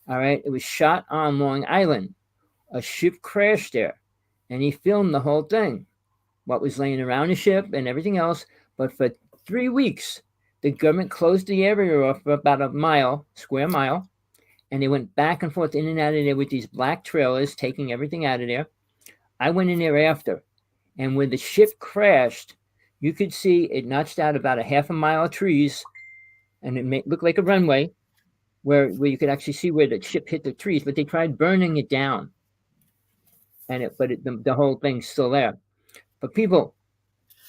[SPEAKER 1] All right, it was shot on Long Island. A ship crashed there, and he filmed the whole thing, what was laying around the ship and everything else. But for 3 weeks, the government closed the area off for about a square mile, and they went back and forth in and out of there with these black trailers, taking everything out of there. I went in there after, and where the ship crashed, you could see it notched out about a half a mile of trees, and it looked like a runway where you could actually see where the ship hit the trees, but they tried burning it down. And the whole thing's still there. But people,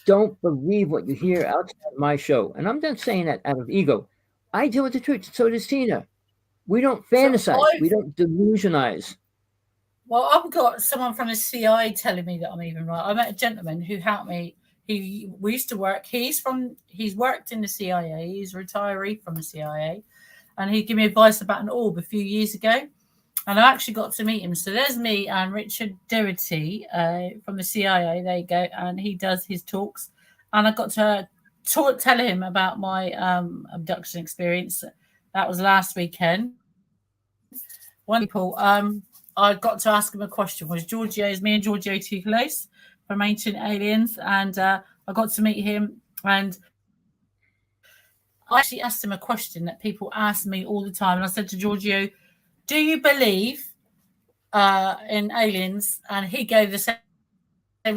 [SPEAKER 1] don't believe what you hear outside my show. And I'm not saying that out of ego. I deal with the truth. So does Tina. We don't fantasize. We don't delusionize.
[SPEAKER 2] Well, I've got someone from the CIA telling me that I'm even right. I met a gentleman who helped me. We used to work. He's worked in the CIA. He's a retiree from the CIA. And he gave me advice about an orb a few years ago. And I actually got to meet him. So there's me and Richard Doherty from the CIA. There you go. And he does his talks. And I got to tell him about my abduction experience. That was last weekend. One people, I got to ask him a question. Is me and Giorgio too close from Ancient Aliens? And I got to meet him. And I actually asked him a question that people ask me all the time. And I said to Giorgio, do you believe in aliens? And he gave the same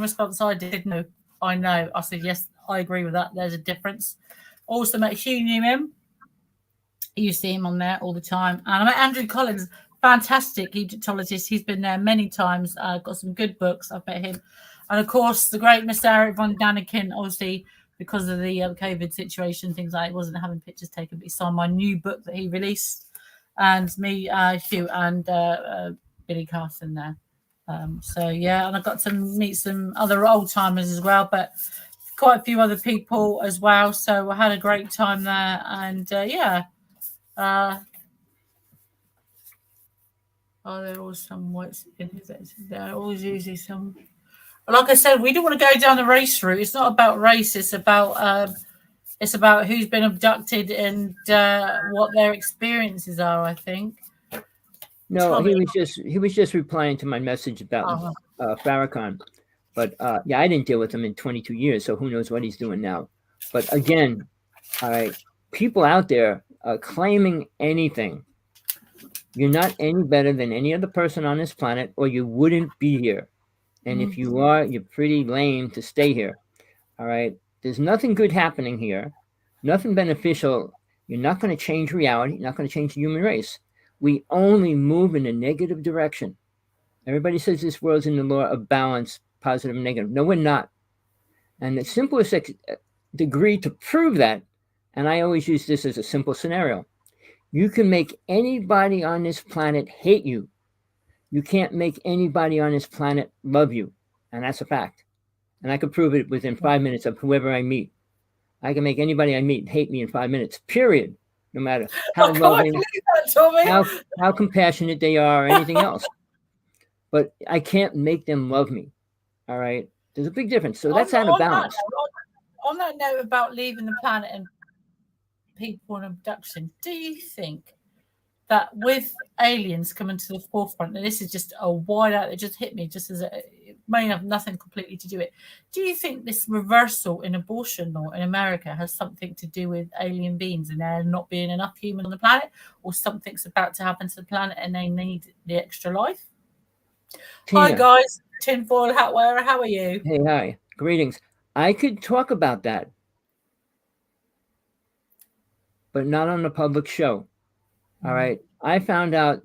[SPEAKER 2] response I did. No, I know. I said, yes, I agree with that. There's a difference. Also met Hugh Newman. You see him on there all the time. And I met Andrew Collins, fantastic Egyptologist. He's been there many times. Got some good books. I've met him. And, of course, the great Mr. Eric von Daniken, obviously, because of the COVID situation, things like he wasn't having pictures taken, but he signed my new book that he released. And me, Hugh, and Billy Carson there. So, yeah, and I got to meet some other old-timers as well, but quite a few other people as well. So I had a great time there. And, yeah. There was some what's in his. There always usually some. Like I said, we don't want to go down the race route. It's not about race. It's about who's been abducted and what their experiences are. I think.
[SPEAKER 1] No, he was just replying to my message about Farrakhan. But yeah, I didn't deal with him in 22 years, so who knows what he's doing now. But again, all right, people out there claiming anything. You're not any better than any other person on this planet, or you wouldn't be here. And if you are, you're pretty lame to stay here. All right? There's nothing good happening here, nothing beneficial. You're not going to change reality. You're not going to change the human race. We only move in a negative direction. Everybody says this world's in the law of balance, positive and negative. No, we're not. And the simplest degree to prove that, and I always use this as a simple scenario, you can make anybody on this planet hate you. You can't make anybody on this planet love you. And that's a fact. And I could prove it within 5 minutes of whoever I meet. I can make anybody I meet hate me in 5 minutes, period. No matter how loving, how compassionate they are or anything else. But I can't make them love me. All right? There's a big difference. So that's out of balance.
[SPEAKER 2] On that note about leaving the planet and people and abduction, do you think that with aliens coming to the forefront, and this is just a wide out, it just hit me just as it may have nothing completely to do with it. Do you think this reversal in abortion law in America has something to do with alien beings and there not being enough humans on the planet, or something's about to happen to the planet and they need the extra life? Tina. Hi guys, tinfoil hat wearer, how are you?
[SPEAKER 1] Hey, hi, greetings. I could talk about that, but not on a public show. All right. I found out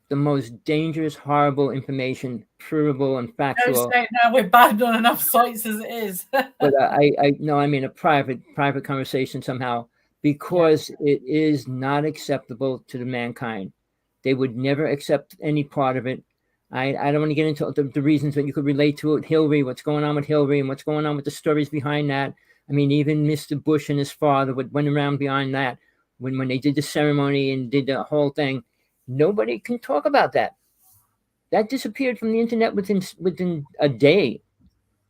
[SPEAKER 1] the most dangerous, horrible information, provable and factual.
[SPEAKER 2] Don't say it now. We're banned on enough sites as it is.
[SPEAKER 1] But I no, I mean a private conversation somehow, because it is not acceptable to the mankind. They would never accept any part of it. I don't want to get into the reasons that you could relate to it. Hillary, what's going on with Hillary, and what's going on with the stories behind that. I mean, even Mr. Bush and his father went around behind that when they did the ceremony and did the whole thing. Nobody can talk about that. That disappeared from the internet within a day.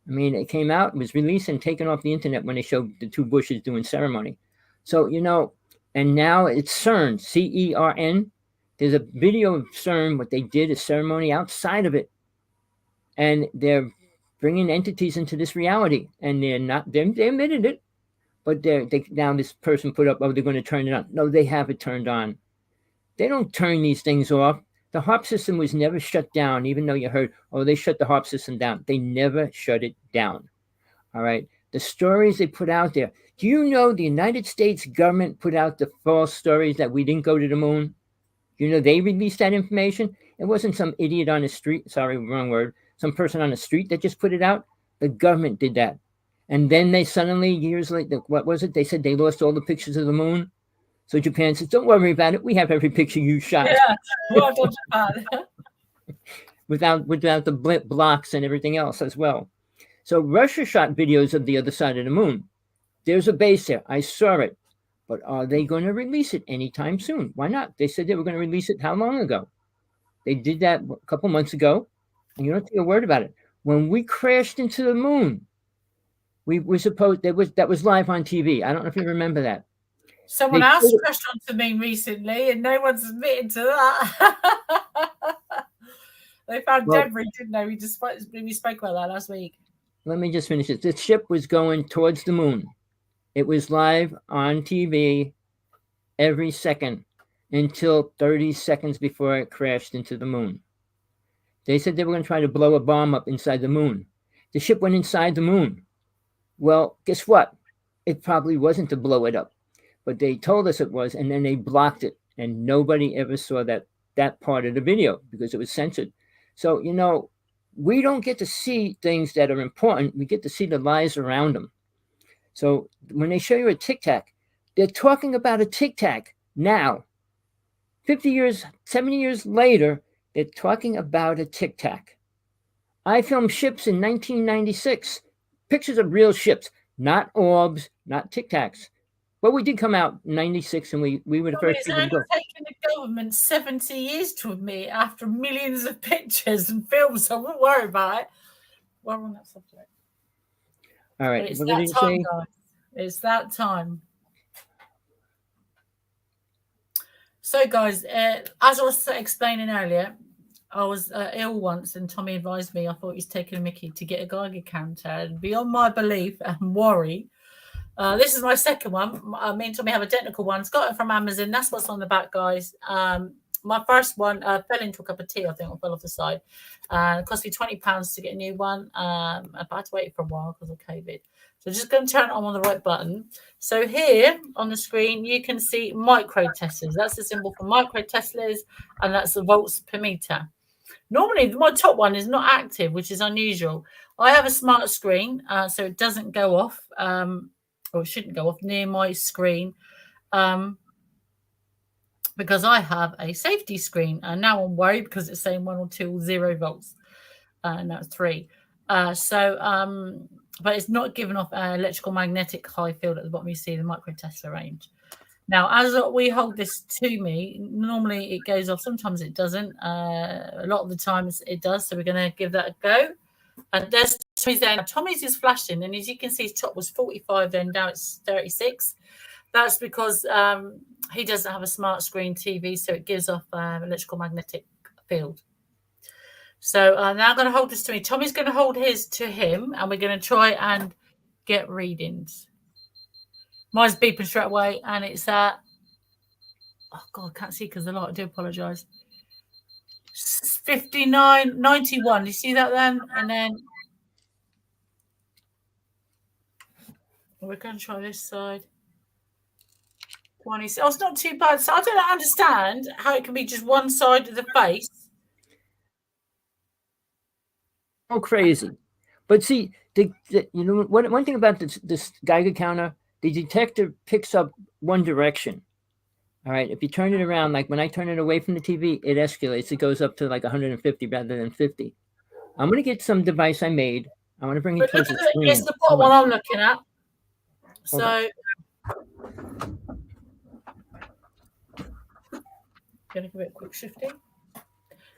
[SPEAKER 1] I mean, it came out, was released and taken off the internet when they showed the two Bushes doing ceremony. So, and now it's CERN, CERN. There's a video of CERN, what they did, a ceremony outside of it. And they're bringing entities into this reality. And they admitted it. But now this person put up, oh, they're going to turn it on. No, they have it turned on. They don't turn these things off. The HARP system was never shut down, even though you heard, oh, they shut the HARP system down. They never shut it down. All right. The stories they put out there. Do you know the United States government put out the false stories that we didn't go to the moon? They released that information. It wasn't some idiot on the street. Sorry, wrong word. Some person on the street that just put it out. The government did that. And then they suddenly, years later, what was it? They said they lost all the pictures of the moon. So Japan says, don't worry about it. We have every picture you shot.
[SPEAKER 2] Yeah, well done, Japan.
[SPEAKER 1] without the blip blocks and everything else as well. So Russia shot videos of the other side of the moon. There's a base there. I saw it. But are they going to release it anytime soon? Why not? They said they were going to release it how long ago? They did that a couple months ago, and you don't say a word about it. When we crashed into the moon, we were supposed that was live on TV. I don't know if you remember that.
[SPEAKER 2] Someone else crashed onto me recently, and no one's admitted to that. They found debris, didn't they? We spoke about that last week.
[SPEAKER 1] Let me just finish it. The ship was going towards the moon. It was live on TV every second until 30 seconds before it crashed into the moon. They said they were going to try to blow a bomb up inside the moon. The ship went inside the moon. Well, guess what? It probably wasn't to blow it up, but they told us it was, and then they blocked it, and nobody ever saw that part of the video because it was censored. So, we don't get to see things that are important. We get to see the lies around them. So when they show you a Tic Tac, they're talking about a Tic Tac now. 50 years, 70 years later, they're talking about a Tic Tac. I filmed ships in 1996. Pictures of real ships, not orbs, not Tic Tacs. But we did come out in 96, and we were the first people to go.
[SPEAKER 2] It's taken the government 70 years to admit after millions of pictures and films, so I won't worry about it. We're on that subject.
[SPEAKER 1] All right.
[SPEAKER 2] But it's that time, guys. It's that time. So, guys, as I was explaining earlier, I was ill once, and Tommy advised me. I thought he was taking a mickey to get a Geiger counter. And beyond my belief and worry, this is my second one. Me and Tommy have identical ones. Got it from Amazon. That's what's on the back, guys. My first one fell into a cup of tea, I think, or fell off the side. It cost me £20 to get a new one. I had to wait for a while because of COVID. So just going to turn it on the right button. So here on the screen, you can see micro Teslas. That's the symbol for micro Teslas, and that's the volts per meter. Normally, my top one is not active, which is unusual. I have a smart screen, so it doesn't go off, or it shouldn't go off near my screen, because I have a safety screen. And now I'm worried because it's saying 1 or 2 or 0 volts, and that's 3. But it's not giving off electrical magnetic high field at the bottom. You see the micro Tesla range. Now, as we hold this to me, normally it goes off. Sometimes it doesn't. A lot of the times it does. So we're going to give that a go. And there's Tommy's there. Tommy's is flashing. And as you can see, his top was 45, then now it's 36. That's because he doesn't have a smart screen TV, so it gives off electrical magnetic field. So now I'm going to hold this to me. Tommy's going to hold his to him, and we're going to try and get readings. Mine's beeping straight away, and it's at, oh God, I can't see because of the light. I do apologise. 59.91. You see that then? And then we're going to try this side. 26. Oh, it's not too bad. So I don't understand how it can be just one side of the face.
[SPEAKER 1] Oh, crazy. But see, you know, one thing about this Geiger counter, the detector picks up one direction. All right. If you turn it around, like when I turn it away from the TV, it escalates. It goes up to like 150 rather than 50. I'm going to get some device I made. I want to bring it
[SPEAKER 2] But look
[SPEAKER 1] towards
[SPEAKER 2] at
[SPEAKER 1] the
[SPEAKER 2] it.
[SPEAKER 1] screen.
[SPEAKER 2] It's the bottom one I'm looking at.
[SPEAKER 1] Hold on.
[SPEAKER 2] Going to give it a quick shifting.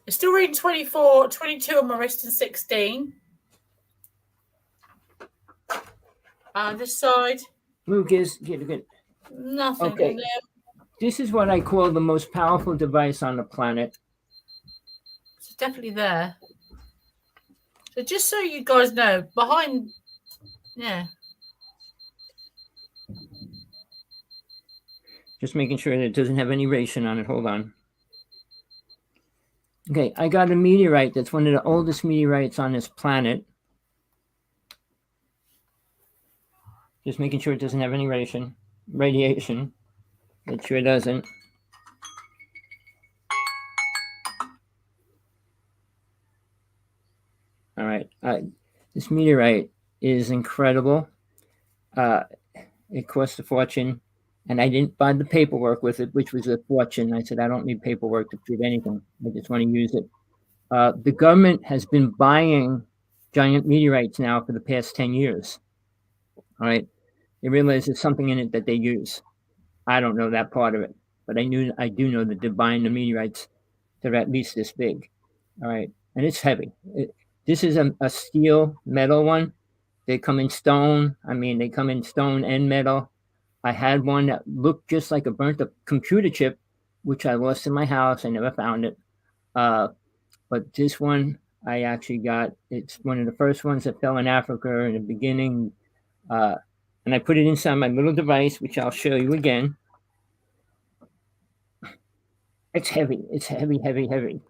[SPEAKER 2] It's still reading 24, 22 on my wrist and 16. This side,
[SPEAKER 1] Lucas, get.
[SPEAKER 2] nothing
[SPEAKER 1] Okay.
[SPEAKER 2] in there.
[SPEAKER 1] This is what I call the most powerful device on the planet.
[SPEAKER 2] It's definitely there. So just so you guys know, behind, yeah.
[SPEAKER 1] Just making sure that it doesn't have any racing on it. Hold on. Okay, I got a meteorite that's one of the oldest meteorites on this planet. Just making sure it doesn't have any radiation. It sure doesn't. All right. This meteorite is incredible. It cost a fortune, and I didn't buy the paperwork with it, which was a fortune. I said, I don't need paperwork to prove anything. I just want to use it. The government has been buying giant meteorites now for the past 10 years. All right. They realize there's something in it that they use. I don't know that part of it, but I do know that they're buying the meteorites that are at least this big. All right. And it's heavy. This is a steel metal one. They come in stone. I mean, they come in stone and metal. I had one that looked just like a burnt up computer chip, which I lost in my house. I never found it. But this one I actually got. It's one of the first ones that fell in Africa in the beginning. And I put it inside my little device, which I'll show you again. It's heavy. It's heavy. Right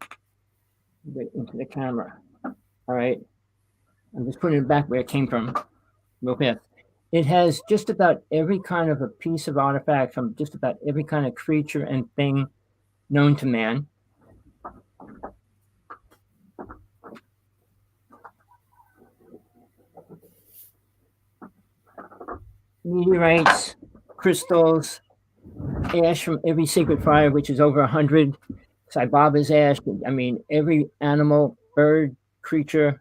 [SPEAKER 1] into the camera. All right. I'm just putting it back where it came from real fast. It has just about every kind of a piece of artifact from just about every kind of creature and thing known to man. Meteorites, crystals, ash from every sacred fire, which is over 100. Saibaba's ash. I mean, every animal, bird, creature,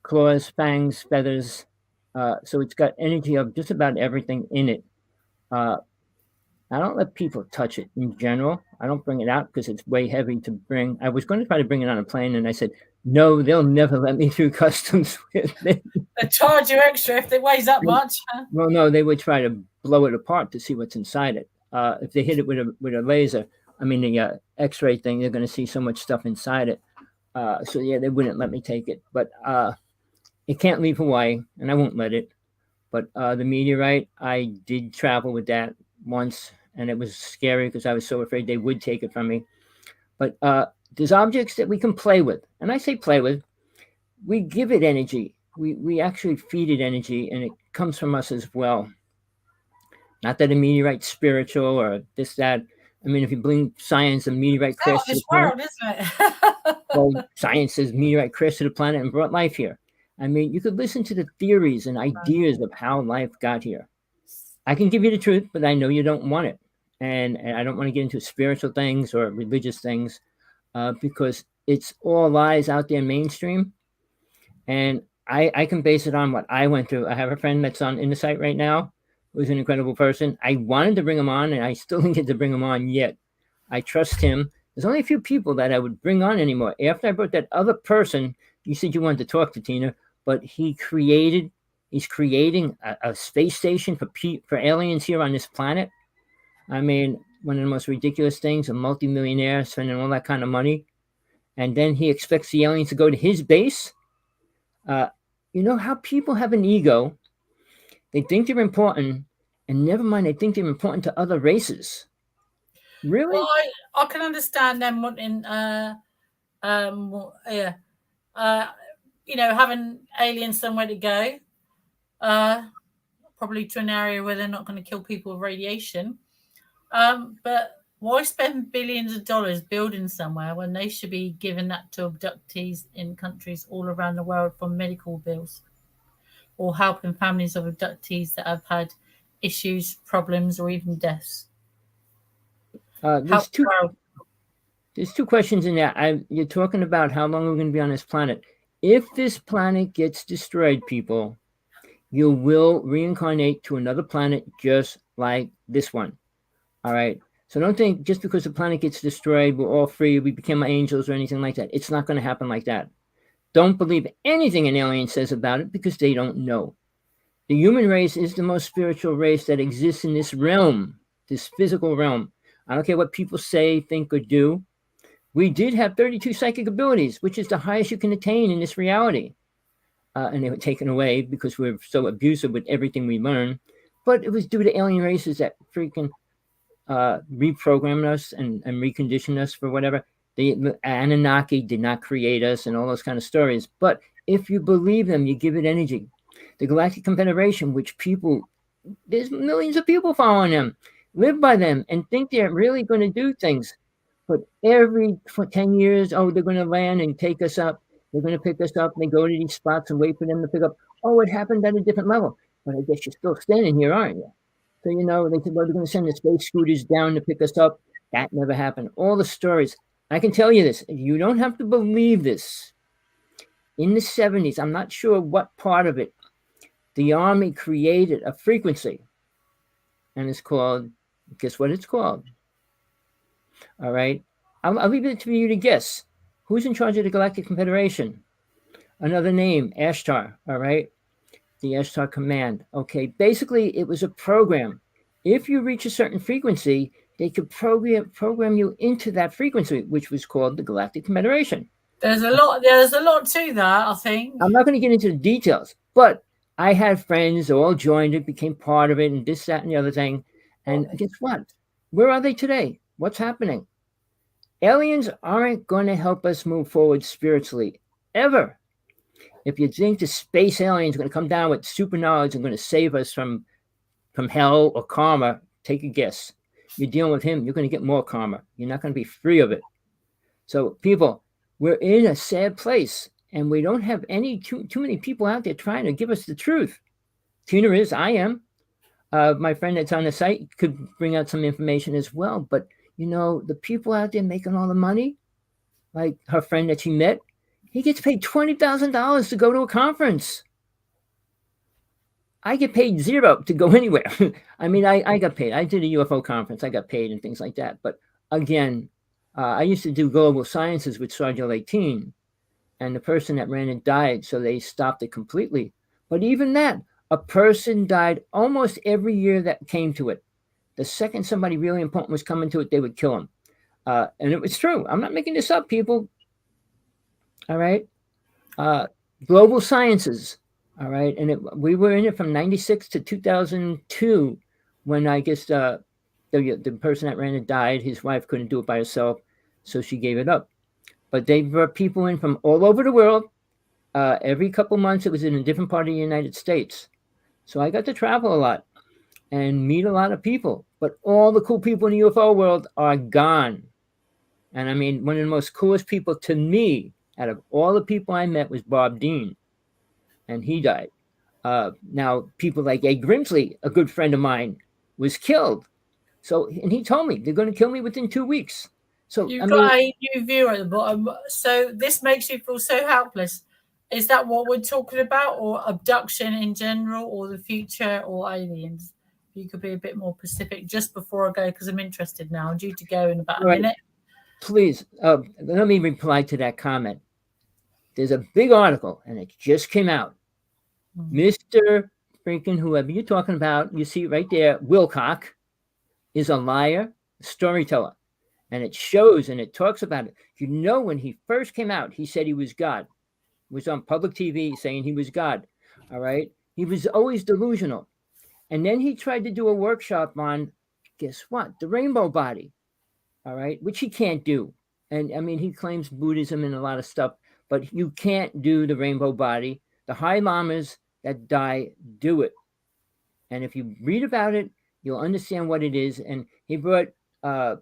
[SPEAKER 1] claws, fangs, feathers. So it's got energy of just about everything in it. I don't let people touch it in general. I don't bring it out because it's way heavy to bring. I was going to try to bring it on a plane, and I said, no, they'll never let me through customs with it.
[SPEAKER 2] They charge you extra if it weighs that much.
[SPEAKER 1] Well, no, they would try to blow it apart to see what's inside it. If they hit it with a laser, I mean the X-ray thing, they're going to see so much stuff inside it. So yeah, they wouldn't let me take it. But it can't leave Hawaii, and I won't let it. But the meteorite, I did travel with that once, and it was scary because I was so afraid they would take it from me. But there's objects that we can play with, and I say play with. We give it energy. We actually feed it energy, and it comes from us as well. Not that a meteorite's spiritual or this, that. I mean, if you bring science, a meteorite crashed to the planet.
[SPEAKER 2] World, isn't it?
[SPEAKER 1] Well, science says meteorite crashed to the planet and brought life here. I mean, you could listen to the theories and ideas of how life got here. I can give you the truth, but I know you don't want it. And I don't want to get into spiritual things or religious things because it's all lies out there mainstream. And I can base it on what I went through. I have a friend that's on in the site right now who's an incredible person. I wanted to bring him on, and I still didn't get to bring him on yet. I trust him. There's only a few people that I would bring on anymore. After I brought that other person, you said you wanted to talk to Tina, but he's creating a space station for aliens here on this planet. I mean, one of the most ridiculous things, a multimillionaire spending all that kind of money. And then he expects the aliens to go to his base. You know how people have an ego. They think they're important, and never mind, they think they're important to other races. Really?
[SPEAKER 2] Well, I can understand them wanting, having aliens somewhere to go, probably to an area where they're not going to kill people with radiation. But why spend billions of dollars building somewhere when they should be giving that to abductees in countries all around the world for medical bills, or helping families of abductees that have had issues, problems, or even deaths?
[SPEAKER 1] There's two questions in there. You're talking about how long we're going to be on this planet. If this planet gets destroyed, people, you will reincarnate to another planet just like this one. All right. So don't think just because the planet gets destroyed, we're all free, we become angels or anything like that. It's not going to happen like that. Don't believe anything an alien says about it because they don't know. The human race is the most spiritual race that exists in this realm, this physical realm. I don't care what people say, think, or do. We did have 32 psychic abilities, which is the highest you can attain in this reality. And they were taken away because we're so abusive with everything we learn. But it was due to alien races that freaking reprogrammed us and reconditioned us for whatever. The Anunnaki did not create us and all those kind of stories. But if you believe them, you give it energy. The Galactic Confederation, which there's millions of people following them, live by them and think they're really going to do things. But for 10 years, they're going to land and take us up. They're going to pick us up. And they go to these spots and wait for them to pick up. Oh, it happened at a different level. But I guess you're still standing here, aren't you? So, they said, well, they're going to send the space scooters down to pick us up. That never happened. All the stories. I can tell you this. You don't have to believe this. In the 70s, I'm not sure what part of it, the Army created a frequency. And it's called, guess what it's called? All right. I'll leave it to you to guess. Who's in charge of the Galactic Confederation? Another name, Ashtar. All right. The Ashtar Command. Okay. Basically, it was a program. If you reach a certain frequency, they could program you into that frequency, which was called the Galactic Confederation.
[SPEAKER 2] There's a lot to that, I think.
[SPEAKER 1] I'm not going to get into the details, but I had friends who all joined it, became part of it, and this, that, and the other thing. And guess what? Where are they today? What's happening? Aliens aren't going to help us move forward spiritually, ever. If you think the space aliens are going to come down with super knowledge and going to save us from hell or karma, take a guess. You're dealing with him, you're going to get more karma. You're not going to be free of it. So, people, we're in a sad place, and we don't have too many people out there trying to give us the truth. Tina is, I am. My friend that's on the site could bring out some information as well. But, the people out there making all the money, like her friend that she met, he gets paid $20,000 to go to a conference. I get paid $0 to go anywhere. I mean, I got paid. I did a UFO conference. I got paid and things like that. But again, I used to do global sciences with Sergeant 18, and the person that ran it died, so they stopped it completely. But even that, a person died almost every year that came to it. The second somebody really important was coming to it, they would kill him. And it was true. I'm not making this up, people. All right. Global sciences. All right. And we were in it from 96 to 2002 when I guess the person that ran it died. His wife couldn't do it by herself, so she gave it up. But they brought people in from all over the world. Every couple months, it was in a different part of the United States. So I got to travel a lot and meet a lot of people. But all the cool people in the UFO world are gone. And I mean, one of the most coolest people to me out of all the people I met was Bob Dean. And he died. Now, people like Ed Grimsley, a good friend of mine, was killed. So, and he told me they're going to kill me within 2 weeks. So
[SPEAKER 2] You've got a new viewer at the bottom. So this makes you feel so helpless. Is that what we're talking about, or abduction in general, or the future, or aliens? You could be a bit more specific just before I go, because I'm interested now. I'm due to go in about a minute.
[SPEAKER 1] Please, let me reply to that comment. There's a big article, and it just came out. Mr. freaking whoever you're talking about, you see right there, Wilcock, is a liar, storyteller. And it shows and it talks about it. When he first came out, he said he was God. He was on public TV saying he was God. All right. He was always delusional. And then he tried to do a workshop on, guess what? The rainbow body. All right. Which he can't do. And I mean, he claims Buddhism and a lot of stuff, but you can't do the rainbow body. The high lamas that die do it. And if you read about it, You'll understand what it is. And he brought a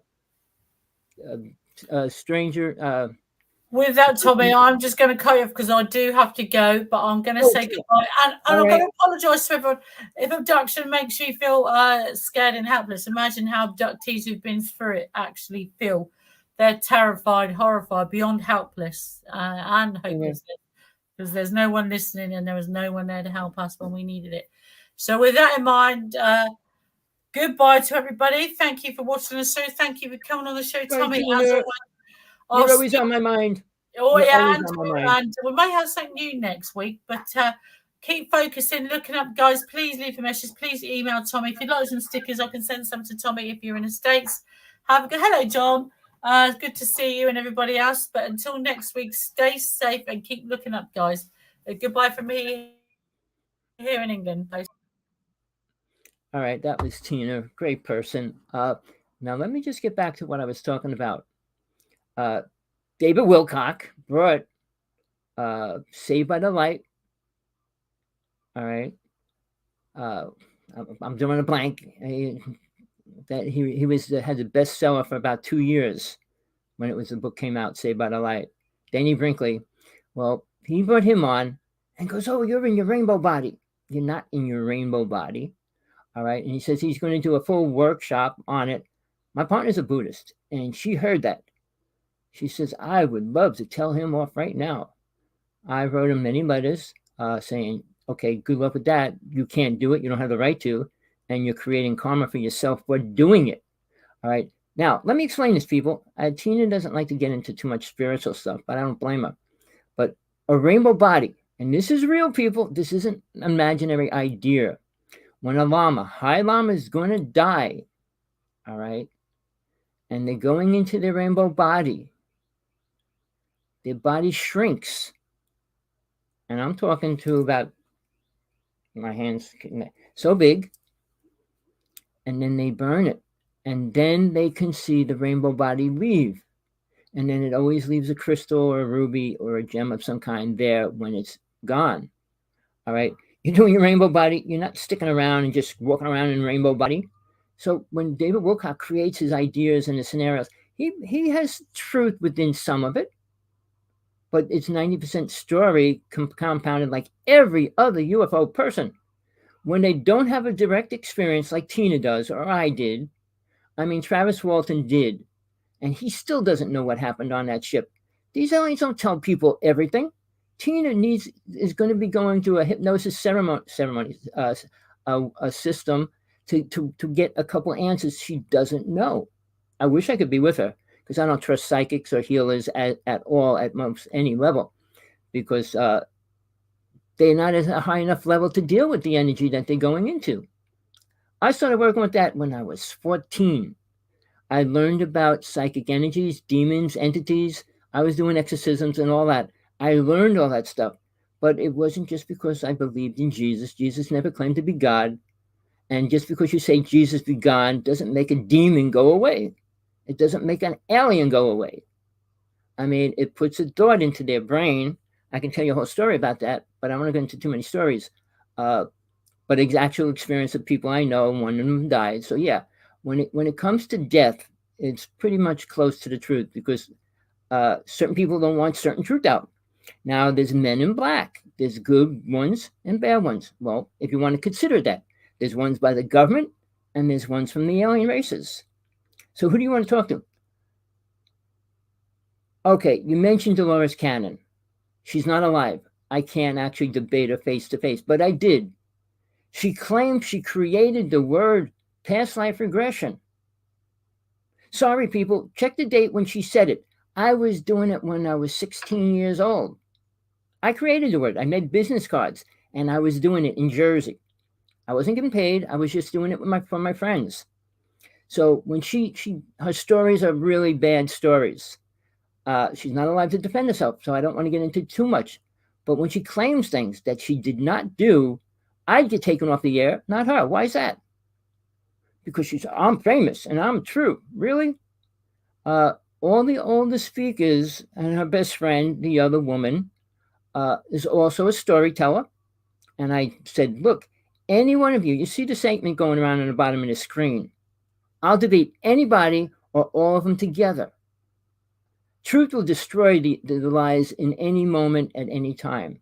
[SPEAKER 1] stranger.
[SPEAKER 2] With that, Tommy, I'm just going to cut you off because I do have to go, but I'm going to say goodbye. And I'm going to apologise to everyone. If abduction makes you feel scared and helpless, imagine how abductees who've been through it actually feel. They're terrified, horrified, beyond helpless and hopeless, because there's no one listening and there was no one there to help us when we needed it. So with that in mind, goodbye to everybody. Thank you for watching the show. Thank you for coming on the show, Tommy.
[SPEAKER 1] You're always on my mind.
[SPEAKER 2] Oh, yeah, and we may have something new next week, but keep focusing, looking up, guys. Please leave a message. Please email Tommy. If you'd like some stickers, I can send some to Tommy if you're in the States. Have a good hello, John. Good to see you and everybody else. But until next week, stay safe and keep looking up, guys. Goodbye from me here in England.
[SPEAKER 1] All right, that was Tina. Great person. Now let me just get back to what I was talking about. David Wilcock brought Saved by the Light. All right. I'm drawing a blank. He had the bestseller for about 2 years when the book came out, Saved by the Light. Danny Brinkley. Well, he brought him on and goes, "Oh, you're in your rainbow body." You're not in your rainbow body. All right. And he says he's going to do a full workshop on it. My partner's a Buddhist, and she heard that. She says, "I would love to tell him off right now." I wrote him many letters saying, "Okay, good luck with that. You can't do it. You don't have the right to. And you're creating karma for yourself for doing it." All right. Now, let me explain this, people. Tina doesn't like to get into too much spiritual stuff, but I don't blame her. But a rainbow body, and this is real, people. This isn't an imaginary idea. When a lama, high lama, is going to die, all right, and they're going into their rainbow body, their body shrinks. And I'm talking to about my hands so big. And then they burn it. And then they can see the rainbow body leave. And then it always leaves a crystal or a ruby or a gem of some kind there when it's gone. All right. You're doing your rainbow body. You're not sticking around and just walking around in rainbow body. So when David Wilcock creates his ideas and the scenarios, he has truth within some of it. But it's 90% story compounded like every other UFO person. When they don't have a direct experience like Tina does or I did, I mean, Travis Walton did, and he still doesn't know what happened on that ship. These aliens don't tell people everything. Tina is going to be going through a hypnosis ceremony, a system to get a couple answers she doesn't know. I wish I could be with her, because I don't trust psychics or healers at all at most any level, because they're not at a high enough level to deal with the energy that they're going into. I started working with that when I was 14. I learned about psychic energies, demons, entities. I was doing exorcisms and all that. I learned all that stuff, but it wasn't just because I believed in Jesus. Jesus never claimed to be God. And just because you say Jesus be gone doesn't make a demon go away. It doesn't make an alien go away. I mean, it puts a thought into their brain. I can tell you a whole story about that, but I don't want to go into too many stories. But it's actual experience of people I know, one of them died. So yeah, when it comes to death, it's pretty much close to the truth, because certain people don't want certain truth out. Now, there's men in black. There's good ones and bad ones. Well, if you want to consider that, there's ones by the government and there's ones from the alien races. So who do you want to talk to? Okay, you mentioned Dolores Cannon. She's not alive. I can't actually debate her face to face, but I did. She claimed she created the word past life regression. Sorry, people, check the date when she said it. I was doing it when I was 16 years old. I created the word. I made business cards, and I was doing it in Jersey. I wasn't getting paid. I was just doing it for my friends. So when her stories are really bad stories. She's not allowed to defend herself, so I don't want to get into too much. But when she claims things that she did not do, I'd get taken off the air, not her. Why is that? Because I'm famous and I'm true. Really? All the older speakers and her best friend, the other woman, is also a storyteller. And I said, look, any one of you, you see the statement going around on the bottom of the screen. I'll defeat anybody or all of them together. Truth will destroy the lies in any moment at any time.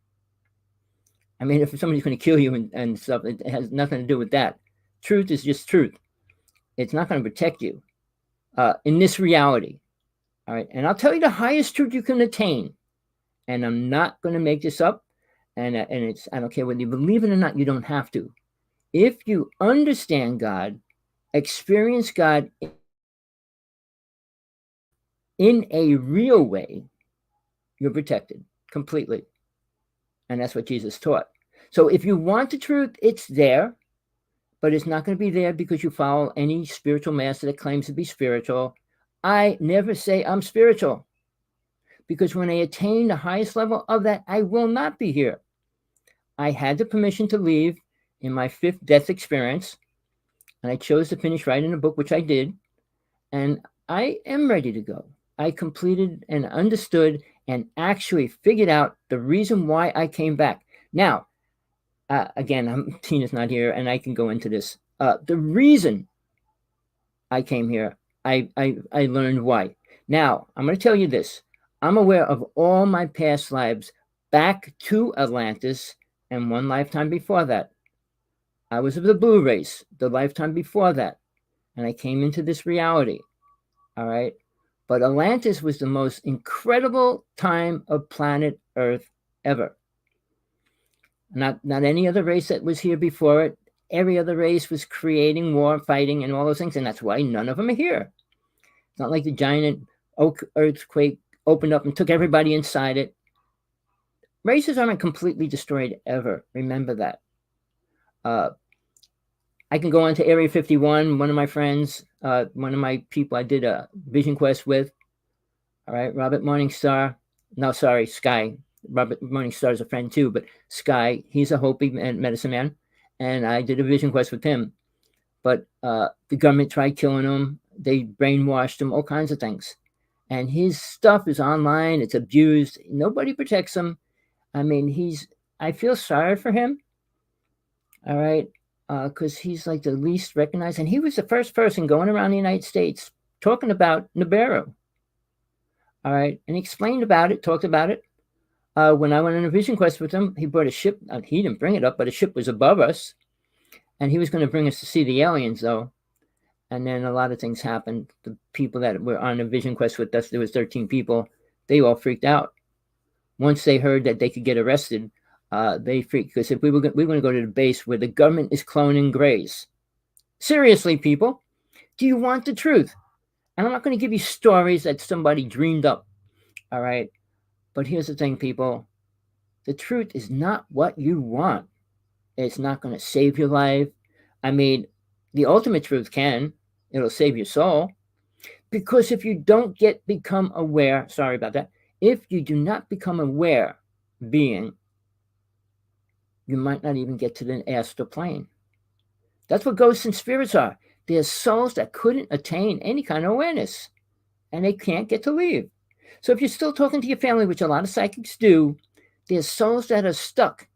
[SPEAKER 1] I mean, if somebody's going to kill you and stuff, it has nothing to do with that. Truth is just truth. It's not going to protect you in this reality. All right. And I'll tell you the highest truth you can attain. And I'm not going to make this up. And it's, I don't care whether you believe it or not, you don't have to. If you understand God, experience God in a real way, you're protected completely. And that's what Jesus taught. So if you want the truth, it's there, but it's not going to be there because you follow any spiritual master that claims to be spiritual. I never say I'm spiritual, because when I attain the highest level of that, I will not be here. I had the permission to leave in my 5th death experience, and I chose to finish writing the book, which I did, and I am ready to go. I completed and understood and actually figured out the reason why I came back. Now, again, Tina's not here, and I can go into this. The reason I came here, I learned why. Now, I'm going to tell you this. I'm aware of all my past lives back to Atlantis and one lifetime before that. I was of the blue race, the lifetime before that, and I came into this reality. All right. But Atlantis was the most incredible time of planet Earth ever. Not any other race that was here before it. Every other race was creating war, fighting, and all those things, and that's why none of them are here. It's not like the giant earthquake opened up and took everybody inside it. Races aren't completely destroyed ever. Remember that. I can go on to Area 51. One of my friends, one of my people I did a vision quest with. All right, Robert Morningstar. No, sorry, Sky. Robert Morningstar is a friend too, but Sky, he's a Hopi medicine man, and I did a vision quest with him. But the government tried killing him. They brainwashed him, all kinds of things. And his stuff is online. It's abused. Nobody protects him. I mean, I feel sorry for him. All right. Because he's like the least recognized. And he was the first person going around the United States talking about Nibiru. All right. And he explained about it, talked about it. When I went on a vision quest with him, he brought a ship. He didn't bring it up, but a ship was above us. And he was going to bring us to see the aliens, though. And then a lot of things happened. The people that were on a vision quest with us, there was 13 people. They all freaked out. Once they heard that they could get arrested, they freaked. Because if we were going to go to the base where the government is cloning grays. Seriously, people, do you want the truth? And I'm not going to give you stories that somebody dreamed up. All right. But here's the thing, people. The truth is not what you want. It's not going to save your life. I mean, the ultimate truth can. It'll save your soul. Because if you don't become aware, sorry about that. If you do not become aware being, you might not even get to the astral plane. That's what ghosts and spirits are. They're souls that couldn't attain any kind of awareness. And they can't get to leave. So if you're still talking to your family, which a lot of psychics do, there's souls that are stuck.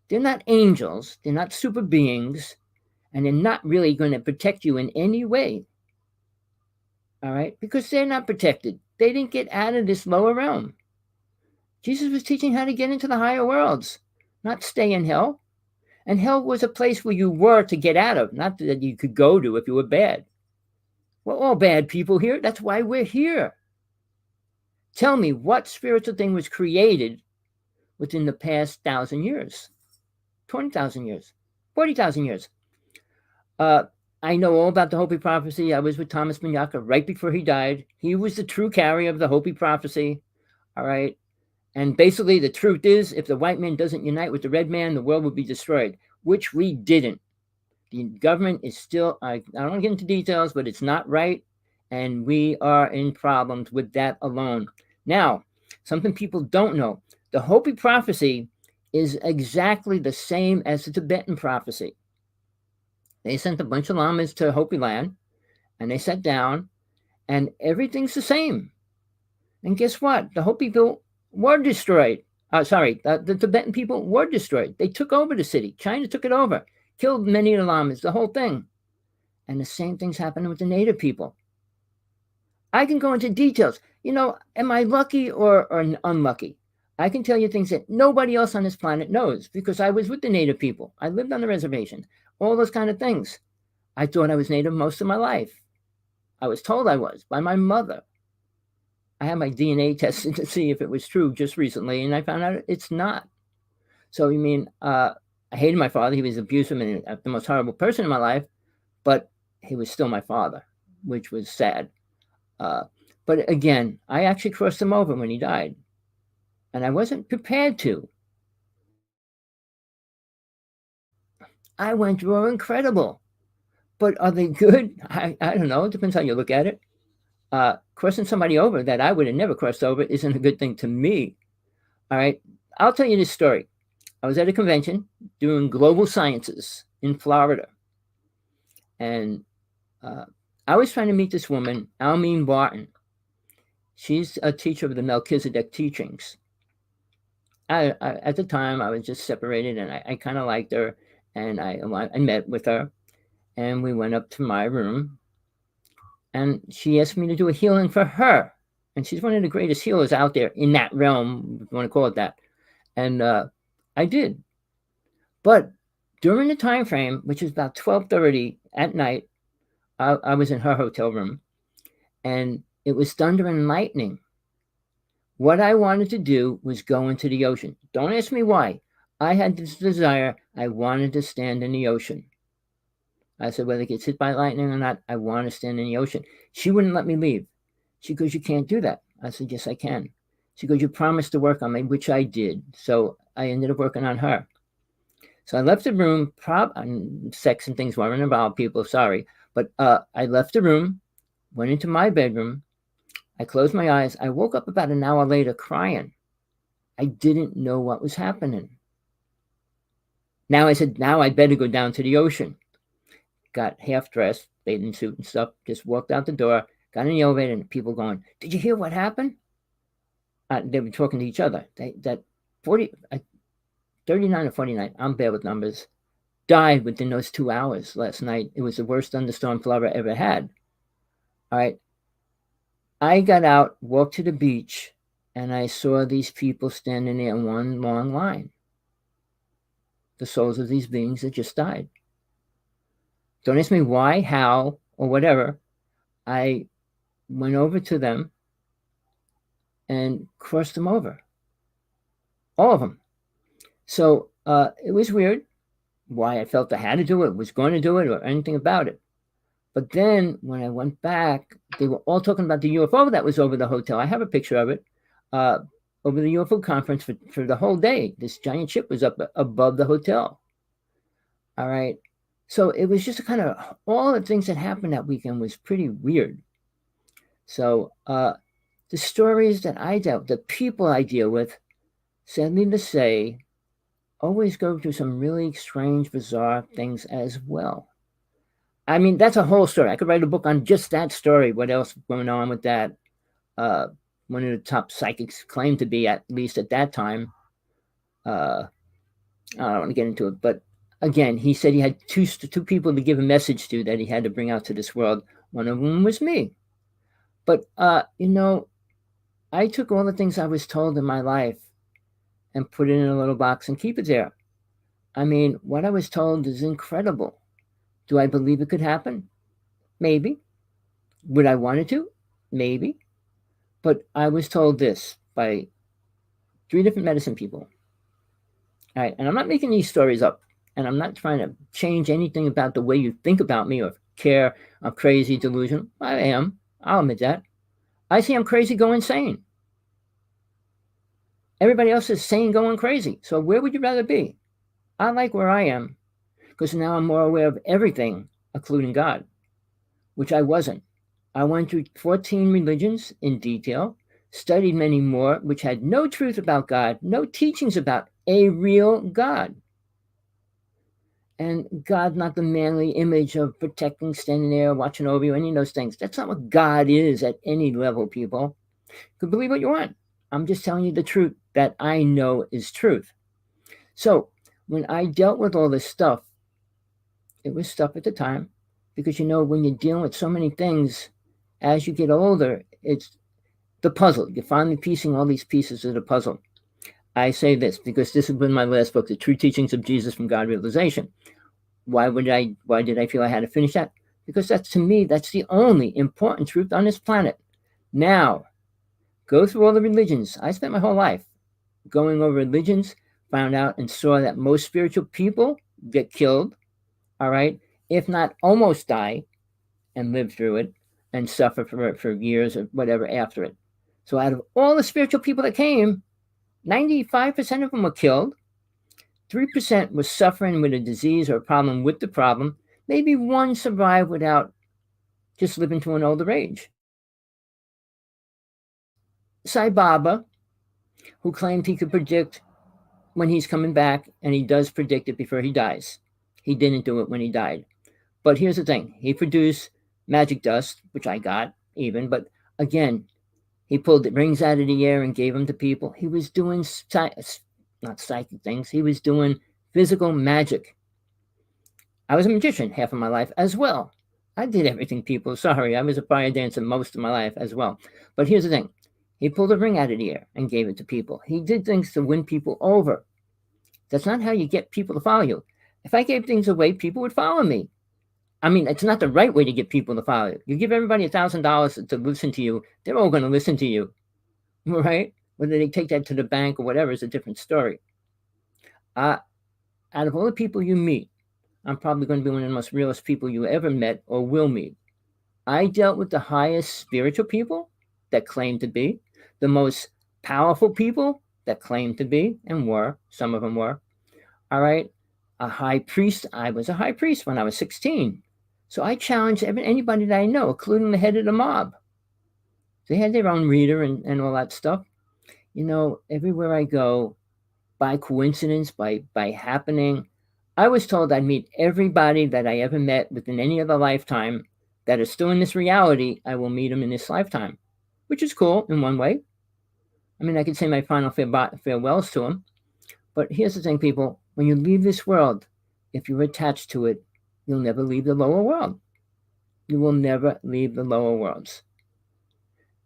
[SPEAKER 1] They're not angels. They're not super beings. And they're not really going to protect you in any way. All right? Because they're not protected. They didn't get out of this lower realm. Jesus was teaching how to get into the higher worlds, not stay in hell. And hell was a place where you were to get out of, not that you could go to if you were bad. We're all bad people here. That's why we're here. Tell me what spiritual thing was created within the past 1,000 years, 20,000 years, 40,000 years. I know all about the Hopi prophecy. I was with Thomas Minyaka right before he died. He was the true carrier of the Hopi prophecy. All right. And basically the truth is, if the white man doesn't unite with the red man, the world will be destroyed, which we didn't. The government is still, I don't want to get into details, but it's not right. And we are in problems with that alone. Now, something people don't know. The Hopi prophecy is exactly the same as the Tibetan prophecy. They sent a bunch of lamas to Hopi land, and they sat down, and everything's the same. And guess what? The Hopi people were destroyed. The Tibetan people were destroyed. They took over the city. China took it over, killed many of the lamas, the whole thing. And the same thing's happening with the native people. I can go into details. Am I lucky or unlucky? I can tell you things that nobody else on this planet knows because I was with the native people. I lived on the reservation, all those kind of things. I thought I was native most of my life. I was told I was by my mother. I had my DNA tested to see if it was true just recently, and I found out it's not. So, I hated my father. He was abusive and the most horrible person in my life, but he was still my father, which was sad. But again, I actually crossed him over when he died, and I wasn't prepared to. I went through incredible, but are they good? I don't know. It depends how you look at it. Crossing somebody over that I would have never crossed over isn't a good thing to me. All right. I'll tell you this story. I was at a convention doing global sciences in Florida. And I was trying to meet this woman, Almeen Barton. She's a teacher of the Melchizedek teachings. At the time, I was just separated, and I kind of liked her. And I met with her, and we went up to my room. And she asked me to do a healing for her. And she's one of the greatest healers out there in that realm, if you want to call it that. And I did. But during the time frame, which was about 12:30 at night, I was in her hotel room. And it was thunder and lightning. What I wanted to do was go into the ocean. Don't ask me why. I had this desire. I wanted to stand in the ocean. I said, whether it gets hit by lightning or not, I want to stand in the ocean. She wouldn't let me leave. She goes, you can't do that. I said, yes, I can. She goes, you promised to work on me, which I did. So I ended up working on her. So I left the room. Sex and things weren't involved, people, sorry. But I left the room, went into my bedroom. I closed my eyes. I woke up about an hour later crying. I didn't know what was happening. Now I said, now I'd better go down to the ocean. Got half dressed, bathing suit and stuff, just walked out the door, got in the elevator, and people going, did you hear what happened? They were talking to each other. That 39 or 49, I'm bad with numbers, died within those 2 hours last night. It was the worst thunderstorm Florida ever had. All right. I got out, walked to the beach, and I saw these people standing there in one long line. The souls of these beings that just died. Don't ask me why, how, or whatever. I went over to them and crossed them over. All of them. So it was weird why I felt I had to do it, was going to do it, or anything about it. But then when I went back, they were all talking about the UFO that was over the hotel. I have a picture of it. Over the UFO conference for the whole day. This giant ship was up above the hotel. All right. So it was just kind of all the things that happened that weekend was pretty weird. So the stories that I dealt, the people I deal with, sadly to say, always go through some really strange, bizarre things as well. I mean, that's a whole story. I could write a book on just that story. What else going on with that? One of the top psychics claimed to be, at least at that time. I don't want to get into it, but again, he said he had two people to give a message to that he had to bring out to this world. One of them was me. But, I took all the things I was told in my life and put it in a little box and keep it there. I mean, what I was told is incredible. Do I believe it could happen? Maybe. Would I want it to? Maybe. But I was told this by 3 different medicine people. All right, and I'm not making these stories up, and I'm not trying to change anything about the way you think about me or care. I'm crazy, delusional. I am. I'll admit that. I say I'm crazy, go insane. Everybody else is sane, going crazy. So where would you rather be? I like where I am because now I'm more aware of everything, including God, which I wasn't. I went through 14 religions in detail, studied many more, which had no truth about God, no teachings about a real God. And God, not the manly image of protecting, standing there, watching over you, any of those things. That's not what God is at any level, people. You can believe what you want. I'm just telling you the truth. that I know is truth. So when I dealt with all this stuff, it was stuff at the time, because when you're dealing with so many things, as you get older, it's the puzzle. You're finally piecing all these pieces of the puzzle. I say this because this has been my last book, The True Teachings of Jesus from God Realization. Why did I feel I had to finish that? Because to me, that's the only important truth on this planet. Now, go through all the religions. I spent my whole life going over religions, found out and saw that most spiritual people get killed, all right, if not almost die, and live through it and suffer for years or whatever after it. So out of all the spiritual people that came, 95% of them were killed. 3% was suffering with a disease or a problem with the problem. Maybe one survived without just living to an older age. Sai Baba, who claimed he could predict when he's coming back, and he does predict it before he dies. He didn't do it when he died. But here's the thing. He produced magic dust, which I got even, but again, he pulled the rings out of the air and gave them to people. He was doing not psychic things. He was doing physical magic. I was a magician half of my life as well. I did everything, people. Sorry, I was a fire dancer most of my life as well. But here's the thing. He pulled a ring out of the air and gave it to people. He did things to win people over. That's not how you get people to follow you. If I gave things away, people would follow me. I mean, it's not the right way to get people to follow you. You give everybody $1,000 to listen to you, they're all going to listen to you, right? Whether they take that to the bank or whatever is a different story. Out of all the people you meet, I'm probably going to be one of the most realest people you ever met or will meet. I dealt with the highest spiritual people that claim to be, the most powerful people that claim to be and were, some of them were, all right? A high priest, I was a high priest when I was 16. So I challenged anybody that I know, including the head of the mob. They had their own reader and all that stuff. Everywhere I go, by coincidence, by happening, I was told I'd meet everybody that I ever met within any other lifetime that is still in this reality. I will meet them in this lifetime, which is cool in one way. I mean, I could say my final farewells to them. But here's the thing, people. When you leave this world, if you're attached to it, you'll never leave the lower world. You will never leave the lower worlds.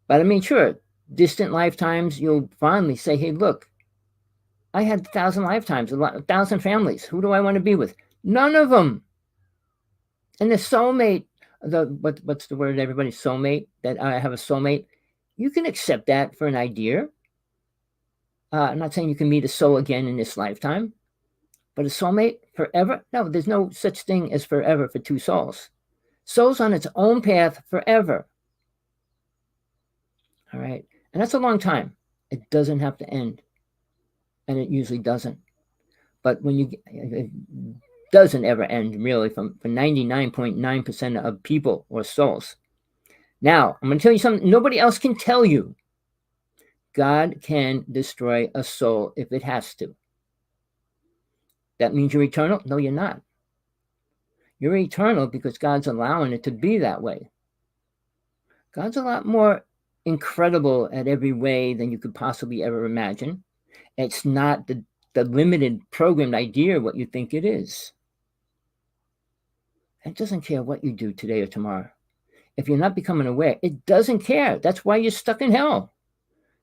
[SPEAKER 1] But I mean, sure, distant lifetimes, you'll finally say, hey, look, I had 1,000 lifetimes, 1,000 families. Who do I want to be with? None of them. And the soulmate, what's the word, everybody? Soulmate, that I have a soulmate. You can accept that for an idea. I'm not saying you can meet a soul again in this lifetime. But a soulmate forever? No, there's no such thing as forever for two souls. Soul's on its own path forever. All right? And that's a long time. It doesn't have to end. And it usually doesn't. But it doesn't ever end, really, for 99.9% of people or souls. Now, I'm going to tell you something nobody else can tell you. God can destroy a soul if it has to. That means you're eternal? No, you're not. You're eternal because God's allowing it to be that way. God's a lot more incredible at every way than you could possibly ever imagine. It's not the limited programmed idea of what you think it is. It doesn't care what you do today or tomorrow. If you're not becoming aware, it doesn't care. That's why you're stuck in hell.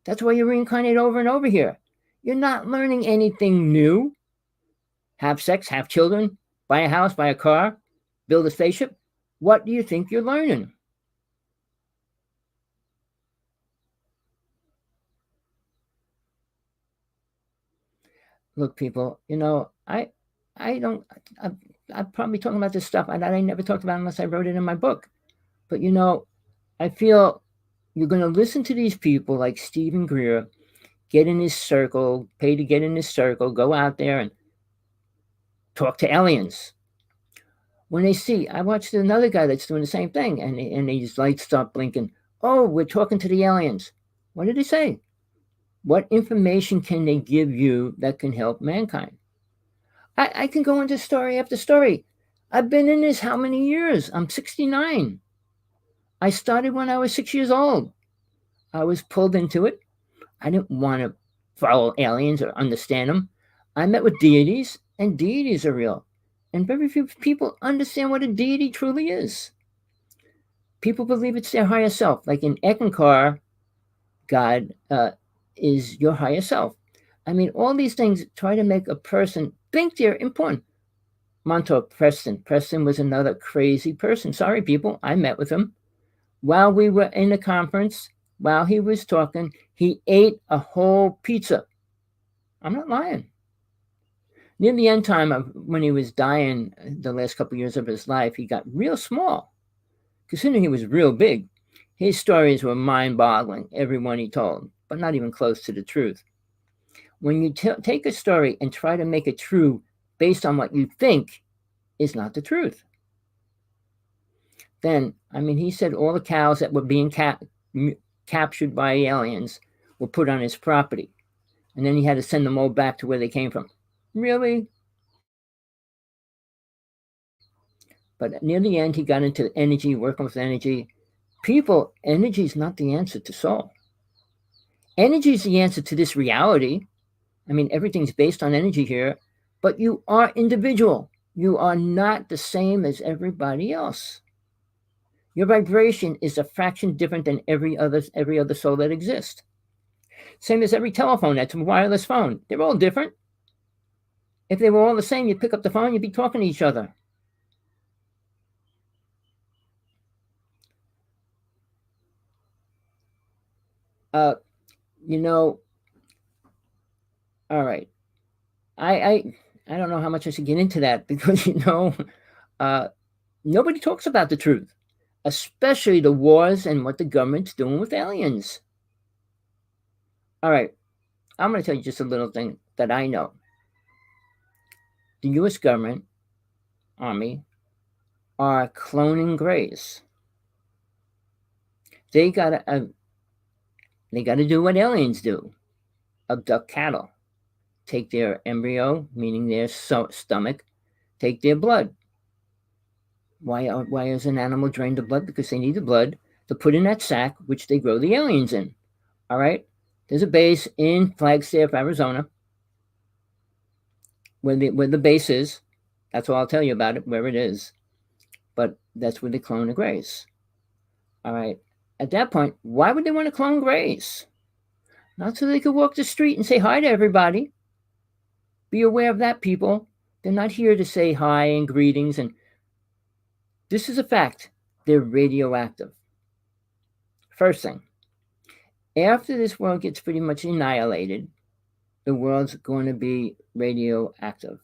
[SPEAKER 1] That's why you reincarnate over and over here. You're not learning anything new. Have sex, have children, buy a house, buy a car, build a spaceship. What do you think you're learning? Look, people, I'm probably talking about this stuff that I never talked about unless I wrote it in my book. But, I feel you're going to listen to these people like Stephen Greer, get in his circle, pay to get in his circle, go out there and talk to aliens. When they see, I watched another guy that's doing the same thing, and his lights start blinking. Oh, we're talking to the aliens. What did he say? What information can they give you that can help mankind? I can go into story after story. I've been in this how many years? I'm 69. I started when I was 6 years old. I was pulled into it. I didn't want to follow aliens or understand them. I met with deities, and deities are real. And very few people understand what a deity truly is. People believe it's their higher self. Like in Ekankar, God is your higher self. I mean, all these things try to make a person think they're important. Montauk Preston. Preston was another crazy person. Sorry, people. I met with him. While we were in the conference, while he was talking, he ate a whole pizza. I'm not lying. Near the end time of when he was dying, the last couple of years of his life, he got real small. Considering he was real big, his stories were mind-boggling, every one he told, but not even close to the truth. When you take a story and try to make it true based on what you think is not the truth. Then, I mean, he said all the cows that were being captured by aliens were put on his property. And then he had to send them all back to where they came from. Really? But near the end, he got into energy, working with energy. People, energy is not the answer to soul. Energy is the answer to this reality. I mean, everything's based on energy here, but you are individual. You are not the same as everybody else. Your vibration is a fraction different than every other soul that exists. Same as every telephone that's a wireless phone. They're all different. If they were all the same, you'd pick up the phone, you'd be talking to each other. You know, all right. I don't know how much I should get into that because, nobody talks about the truth, especially the wars and what the government's doing with aliens. All right. I'm going to tell you just a little thing that I know. The U.S. government, Army, are cloning grays. They gotta do what aliens do: abduct cattle, take their embryo, meaning their stomach, take their blood. Why is an animal drained of blood? Because they need the blood to put in that sack, which they grow the aliens in. All right. There's a base in Flagstaff, Arizona, where the base is. That's all I'll tell you about it, where it is. But that's where they clone the grays. All right. At that point, why would they want to clone grays? Not so they could walk the street and say hi to everybody. Be aware of that, people. They're not here to say hi and greetings. And this is a fact. They're radioactive. First thing, after this world gets pretty much annihilated, the world's going to be radioactive.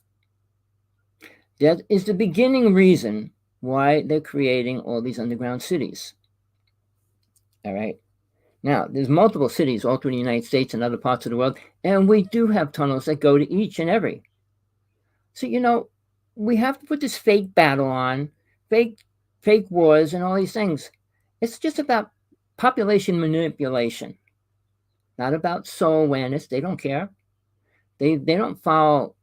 [SPEAKER 1] That is the beginning reason why they're creating all these underground cities. All right. Now, there's multiple cities all through the United States and other parts of the world, and we do have tunnels that go to each and every. So, we have to put this fake battle on, fake wars and all these things. It's just about population manipulation, not about soul awareness. They don't care. They don't follow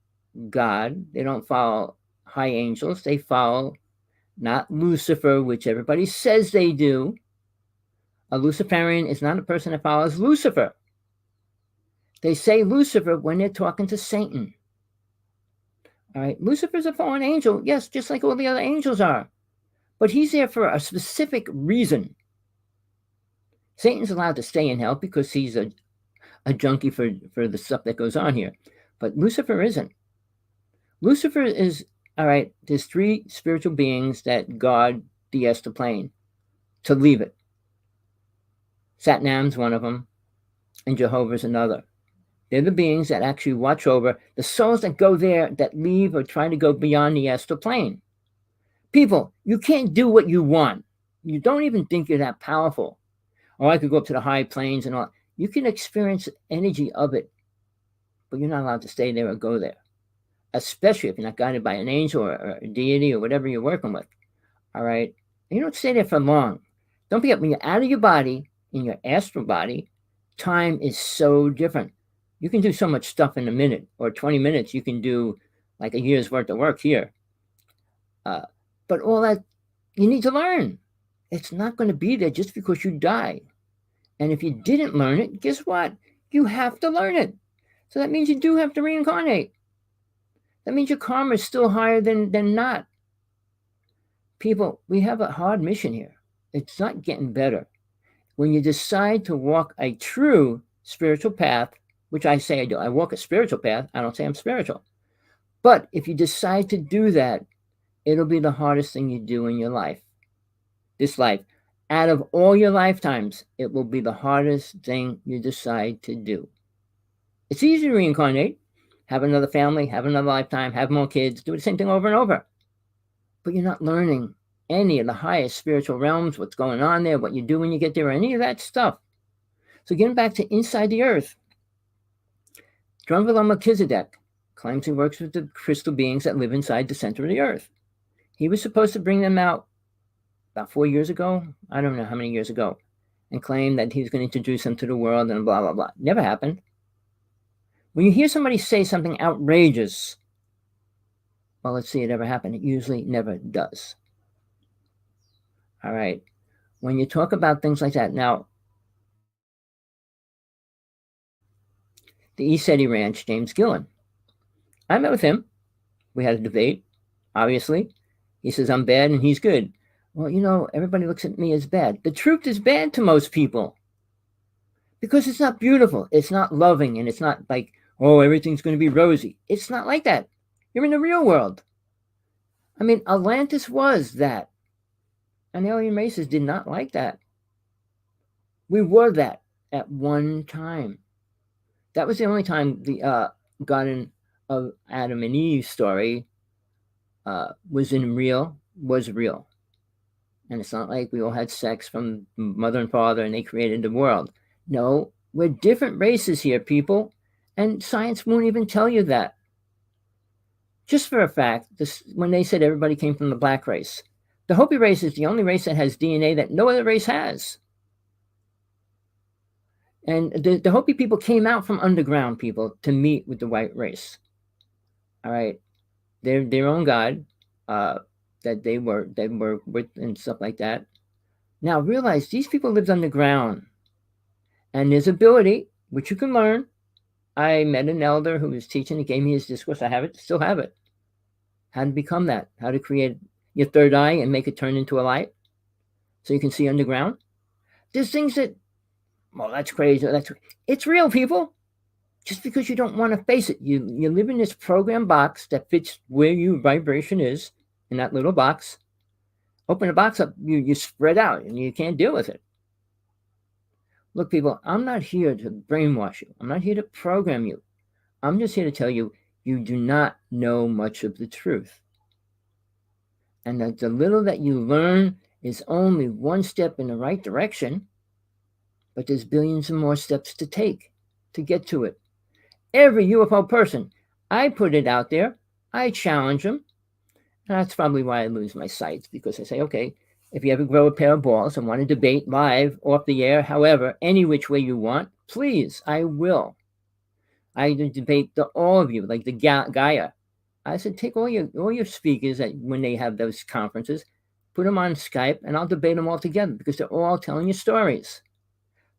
[SPEAKER 1] God. They don't follow high angels. They follow not Lucifer, which everybody says they do. A Luciferian is not a person that follows Lucifer. They say Lucifer when they're talking to Satan. All right, Lucifer's a fallen angel, yes, just like all the other angels are. But he's there for a specific reason. Satan's allowed to stay in hell because he's a junkie for the stuff that goes on here. But Lucifer isn't. Lucifer is, all right, there's 3 spiritual beings that guard the astral plane to leave it. Satnam's one of them, and Jehovah's another. They're the beings that actually watch over the souls that go there, that leave or try to go beyond the astral plane. People, you can't do what you want. You don't even think you're that powerful. Oh, I could go up to the high planes and all. You can experience energy of it, but you're not allowed to stay there or go there, especially if you're not guided by an angel or a deity or whatever you're working with. All right? And you don't stay there for long. Don't forget, when you're out of your body, in your astral body, time is so different. You can do so much stuff in a minute or 20 minutes. You can do like a year's worth of work here. But all that, you need to learn. It's not going to be there just because you die. And if you didn't learn it, guess what? You have to learn it. So that means you do have to reincarnate. That means your karma is still higher than not. People, we have a hard mission here. It's not getting better. When you decide to walk a true spiritual path, which I say I do, I walk a spiritual path, I don't say I'm spiritual. But if you decide to do that, it'll be the hardest thing you do in your life. This life. Out of all your lifetimes, it will be the hardest thing you decide to do. It's easy to reincarnate, have another family, have another lifetime, have more kids, do the same thing over and over. But you're not learning any of the highest spiritual realms, what's going on there, what you do when you get there, any of that stuff. So getting back to inside the earth, Drunvalo Melchizedek claims he works with the crystal beings that live inside the center of the earth. He was supposed to bring them out about 4 years ago, I don't know how many years ago, and claimed that he was going to introduce them to the world and blah, blah, blah. Never happened. When you hear somebody say something outrageous, well, let's see it ever happen. It usually never does. All right. When you talk about things like that, now, the ECETI Ranch, James Gillen, I met with him. We had a debate, obviously. He says I'm bad and he's good. Well, you know, everybody looks at me as bad. The truth is bad to most people because it's not beautiful. It's not loving. And it's not like, oh, everything's going to be rosy. It's not like that. You're in the real world. I mean, Atlantis was that. And alien races did not like that. We were that at one time. That was the only time the Garden of Adam and Eve story was real. And it's not like we all had sex from mother and father and they created the world. No, we're different races here, people. And science won't even tell you that. Just for a fact, when they said everybody came from the black race, the Hopi race is the only race that has DNA that no other race has. And the Hopi people came out from underground people to meet with the white race. All right. They're their own God. That they were with and stuff like that. Now realize these people lived underground, and there's ability which you can learn. I met an elder who was teaching. He gave me his discourse. I have it, still have it. How to become that? How to create your third eye and make it turn into a light, so you can see underground. There's things that, well, that's crazy. It's real, people. Just because you don't want to face it, you live in this program box that fits where your vibration is. In that little box, open the box up, you spread out and you can't deal with it. Look, people, I'm not here to brainwash you. I'm not here to program you. I'm just here to tell you, you do not know much of the truth. And that the little that you learn is only one step in the right direction, but there's billions of more steps to take to get to it. Every UFO person, I put it out there. I challenge them. That's probably why I lose my sights, because I say, okay, if you ever grow a pair of balls and want to debate live, off the air, however, any which way you want, please, I will. I debate all of you, like the Gaia. I said, take all your speakers when they have those conferences, put them on Skype, and I'll debate them all together because they're all telling you stories.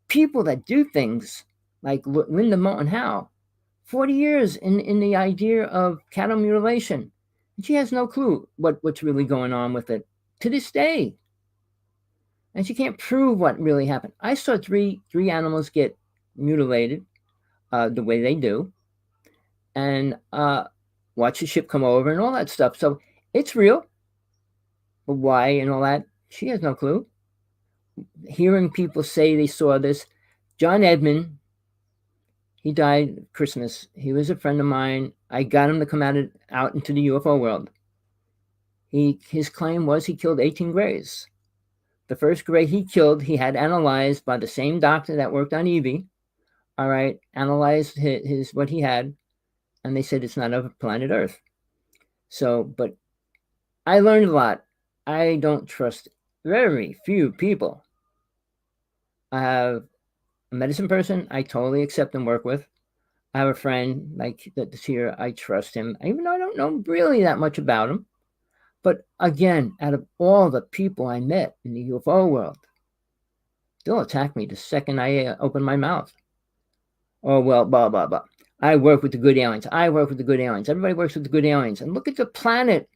[SPEAKER 1] People that do things like Linda Moulton Howe, 40 years in the idea of cattle mutilation. And she has no clue what's really going on with it to this day. And she can't prove what really happened. I saw three animals get mutilated the way they do, and watch the ship come over and all that stuff. So it's real. But why and all that, she has no clue. Hearing people say they saw this. John Edmund, he died Christmas. He was a friend of mine. I got him to come out into the UFO world. His claim was he killed 18 grays. The first gray he killed, he had analyzed by the same doctor that worked on Evie. All right, analyzed his what he had, and they said it's not of planet Earth. So, but I learned a lot. I don't trust very few people. I have a medicine person I totally accept and work with. I have a friend like that's here. I trust him, even though I don't know really that much about him. But again, out of all the people I met in the UFO world, they'll attack me the second I open my mouth. Oh, well, blah, blah, blah. I work with the good aliens. I work with the good aliens. Everybody works with the good aliens. And look at the planet.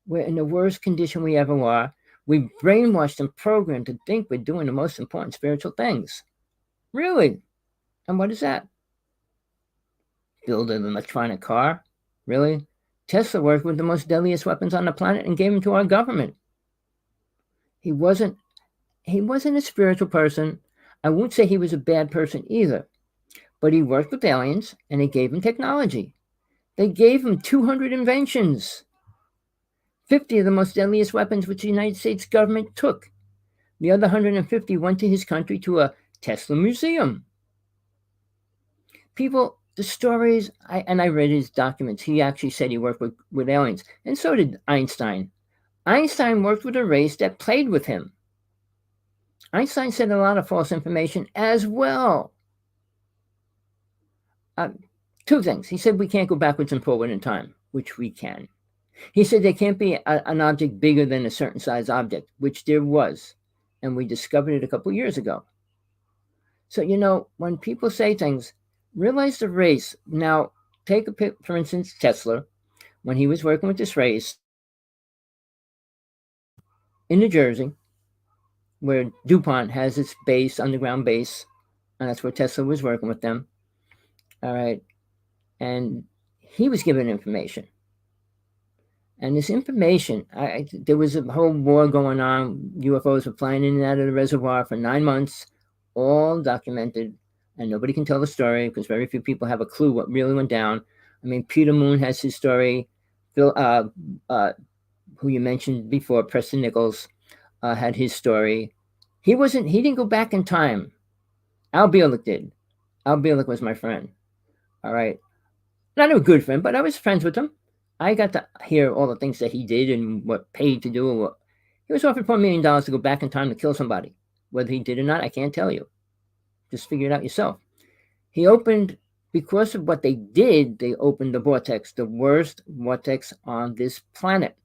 [SPEAKER 1] We're in the worst condition we ever were. We brainwashed and programmed to think we're doing the most important spiritual things. Really? And what is that? Build an electronic car? Really? Tesla worked with the most deadliest weapons on the planet and gave them to our government. He wasn't a spiritual person. I won't say he was a bad person either. But he worked with aliens, and they gave him technology. They gave him 200 inventions, 50 of the most deadliest weapons which the United States government took. The other 150 went to his country to a Tesla museum. People, the stories, I read his documents. He actually said he worked with aliens, and so did Einstein. Einstein worked with a race that played with him. Einstein said a lot of false information as well. Two things. He said we can't go backwards and forward in time, which we can. He said there can't be an object bigger than a certain size object, which there was. And we discovered it a couple years ago. So, when people say things, realize the race. Now, take for instance, Tesla, when he was working with this race in New Jersey, where DuPont has its base, underground base, and that's where Tesla was working with them. All right. And he was given information. And this information, there was a whole war going on. UFOs were flying in and out of the reservoir for 9 months, all documented. And nobody can tell the story because very few people have a clue what really went down. I mean, Peter Moon has his story. Phil, who you mentioned before, Preston Nichols, had his story. He didn't go back in time. Al Bielek did. Al Bielek was my friend. All right. Not a good friend, but I was friends with him. I got to hear all the things that he did and what paid to do. He was offered $4 million to go back in time to kill somebody. Whether he did or not, I can't tell you. Just figure it out yourself. He opened, because of what they did, they opened the vortex, the worst vortex on this planet.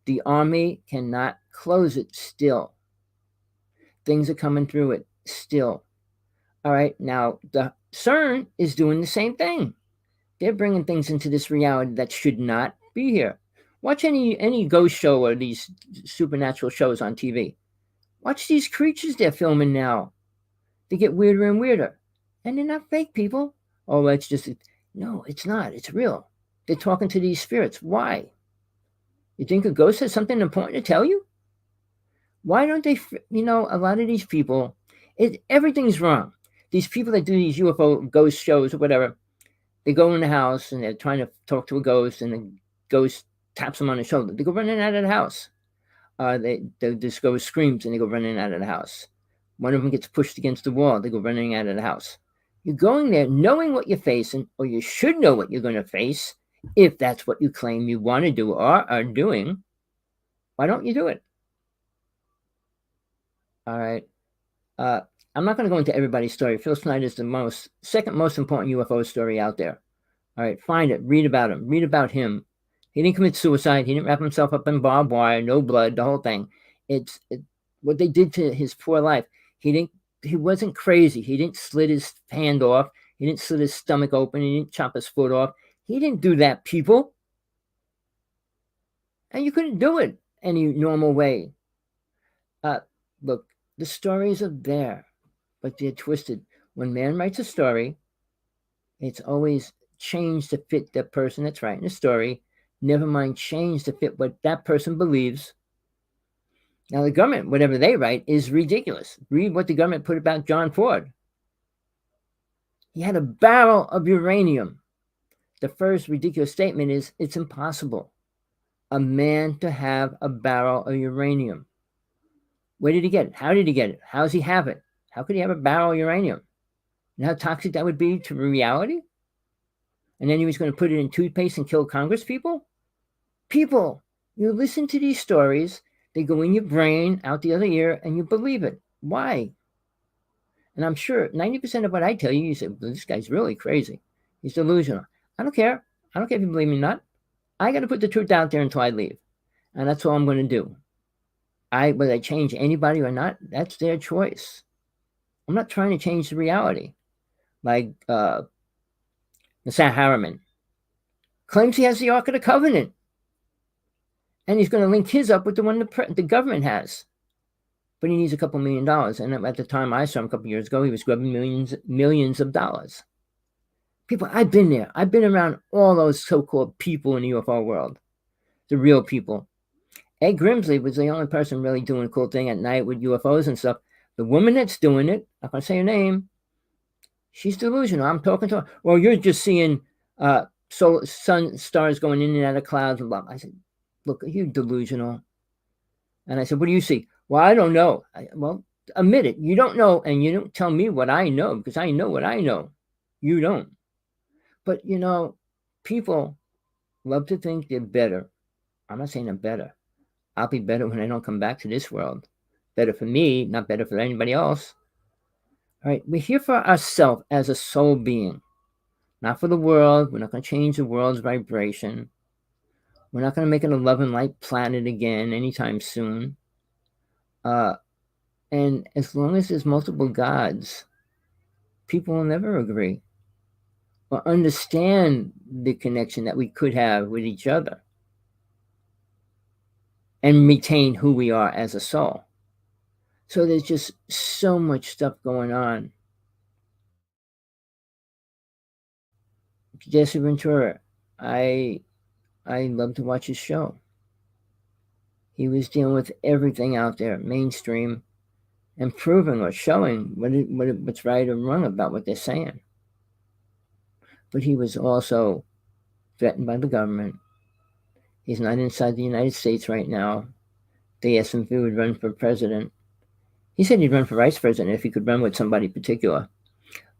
[SPEAKER 1] The army cannot close it still. Things are coming through it still. All right, now the CERN is doing the same thing. They're bringing things into this reality that should not be here. Watch any ghost show or these supernatural shows on TV. Watch these creatures they're filming now. They get weirder and weirder. And they're not fake people. Oh, it's just, no, it's not. It's real. They're talking to these spirits. Why? You think a ghost has something important to tell you? Why don't they, a lot of these people, everything's wrong. These people that do these UFO ghost shows or whatever, they go in the house and they're trying to talk to a ghost, and the ghost taps them on the shoulder. They go running out of the house. This ghost screams and they go running out of the house. One of them gets pushed against the wall. They go running out of the house. You're going there knowing what you're facing, or you should know what you're going to face, if that's what you claim you want to do or are doing. Why don't you do it? All right. I'm not going to go into everybody's story. Phil Snyder is the second most important UFO story out there. All right, find it. Read about him. Read about him. He didn't commit suicide. He didn't wrap himself up in barbed wire, no blood, the whole thing. It's what they did to his poor life. He wasn't crazy. He didn't slit his hand off. He didn't slit his stomach open. He didn't chop his foot off. He didn't do that, people. And you couldn't do it any normal way. Look, the stories are there, but they're twisted. When man writes a story, it's always changed to fit the person that's writing the story. Never mind, change to fit what that person believes. Now, the government, whatever they write, is ridiculous. Read what the government put about John Ford. He had a barrel of uranium. The first ridiculous statement is, it's impossible a man to have a barrel of uranium. Where did he get it? How did he get it? How does he have it? How could he have a barrel of uranium? And how toxic that would be to reality? And then he was going to put it in toothpaste and kill Congress people? People, you listen to these stories, they go in your brain, out the other ear, and you believe it. Why? And I'm sure 90% of what I tell you, you say, well, this guy's really crazy. He's delusional. I don't care. I don't care if you believe me or not. I got to put the truth out there until I leave. And that's all I'm going to do. Whether I change anybody or not, that's their choice. I'm not trying to change the reality. Like Sam Harriman, claims he has the Ark of the Covenant. And he's going to link his up with the one the government has. But he needs a couple $1 million. And at the time I saw him a couple years ago, he was grubbing millions of dollars. People, I've been there. I've been around all those so-called people in the UFO world. The real people. Ed Grimsley was the only person really doing a cool thing at night with UFOs and stuff. The woman that's doing it, I'm not going to say her name, she's delusional. I'm talking to her. Well, you're just seeing sun stars going in and out of clouds and blah. I said, look, you're delusional. And I said, what do you see? Well, I don't know. Well, admit it. You don't know, and you don't tell me what I know, because I know what I know. You don't. But, people love to think they're better. I'm not saying I'm better. I'll be better when I don't come back to this world. Better for me, not better for anybody else. All right, we're here for ourselves as a soul being, not for the world. We're not going to change the world's vibration. We're not going to make it a love and light planet again anytime soon. And as long as there's multiple gods, people will never agree or understand the connection that we could have with each other and retain who we are as a soul. So there's just so much stuff going on. Jesse Ventura, I love to watch his show. He was dealing with everything out there, mainstream, and proving or showing what's right or wrong about what they're saying. But he was also threatened by the government. He's not inside the United States right now. They asked him if he would run for president. He said he'd run for vice president if he could run with somebody particular.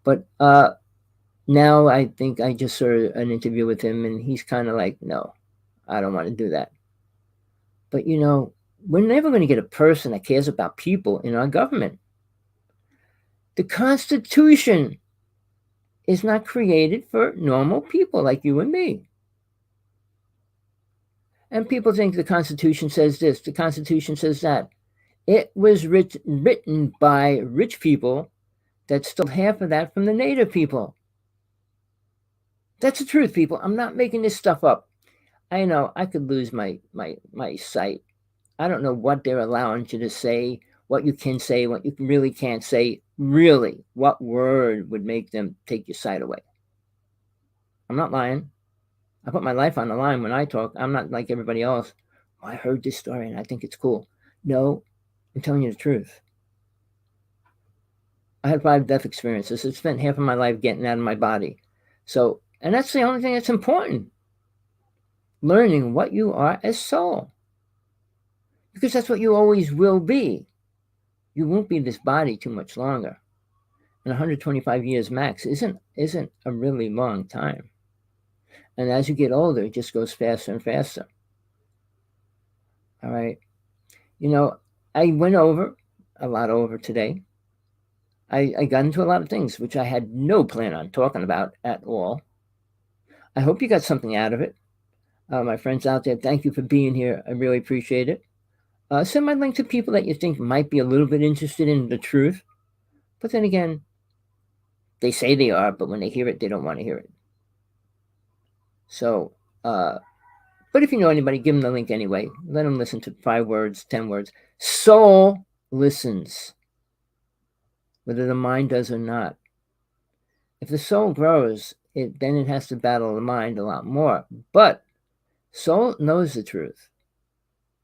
[SPEAKER 1] But now I think I just saw an interview with him, and he's kind of like, no, I don't want to do that. But, we're never going to get a person that cares about people in our government. The Constitution is not created for normal people like you and me. And people think the Constitution says this, the Constitution says that. It was written by rich people that stole half of that from the native people. That's the truth, people. I'm not making this stuff up. I know I could lose my sight. I don't know what they're allowing you to say, what you can say, what you really can't say. Really, what word would make them take your sight away? I'm not lying. I put my life on the line when I talk. I'm not like everybody else. Oh, I heard this story and I think it's cool. No, I'm telling you the truth. I had 5 death experiences. I spent half of my life getting out of my body. So, and that's the only thing that's important. Learning what you are as soul. Because that's what you always will be. You won't be this body too much longer. And 125 years max isn't a really long time. And as you get older, it just goes faster and faster. All right. I went a lot over today. I got into a lot of things, which I had no plan on talking about at all. I hope you got something out of it. My friends out there, thank you for being here. I really appreciate it. Send my link to people that you think might be a little bit interested in the truth. But then again, they say they are, but when they hear it, they don't want to hear it. So, but if you know anybody, give them the link anyway. Let them listen to 5 words, 10 words. Soul listens, whether the mind does or not. If the soul grows, then it has to battle the mind a lot more. But soul knows the truth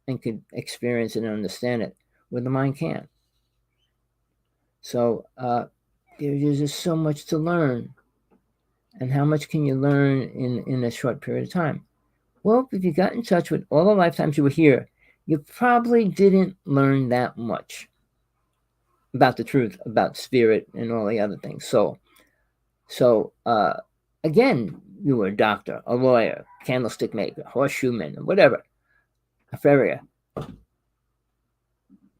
[SPEAKER 1] and can experience it and understand it, where the mind can't. So there's just so much to learn. And how much can you learn in a short period of time? Well, if you got in touch with all the lifetimes you were here, you probably didn't learn that much about the truth, about spirit, and all the other things. So again, you were a doctor, a lawyer, candlestick maker, horseshoe man, whatever, a farrier.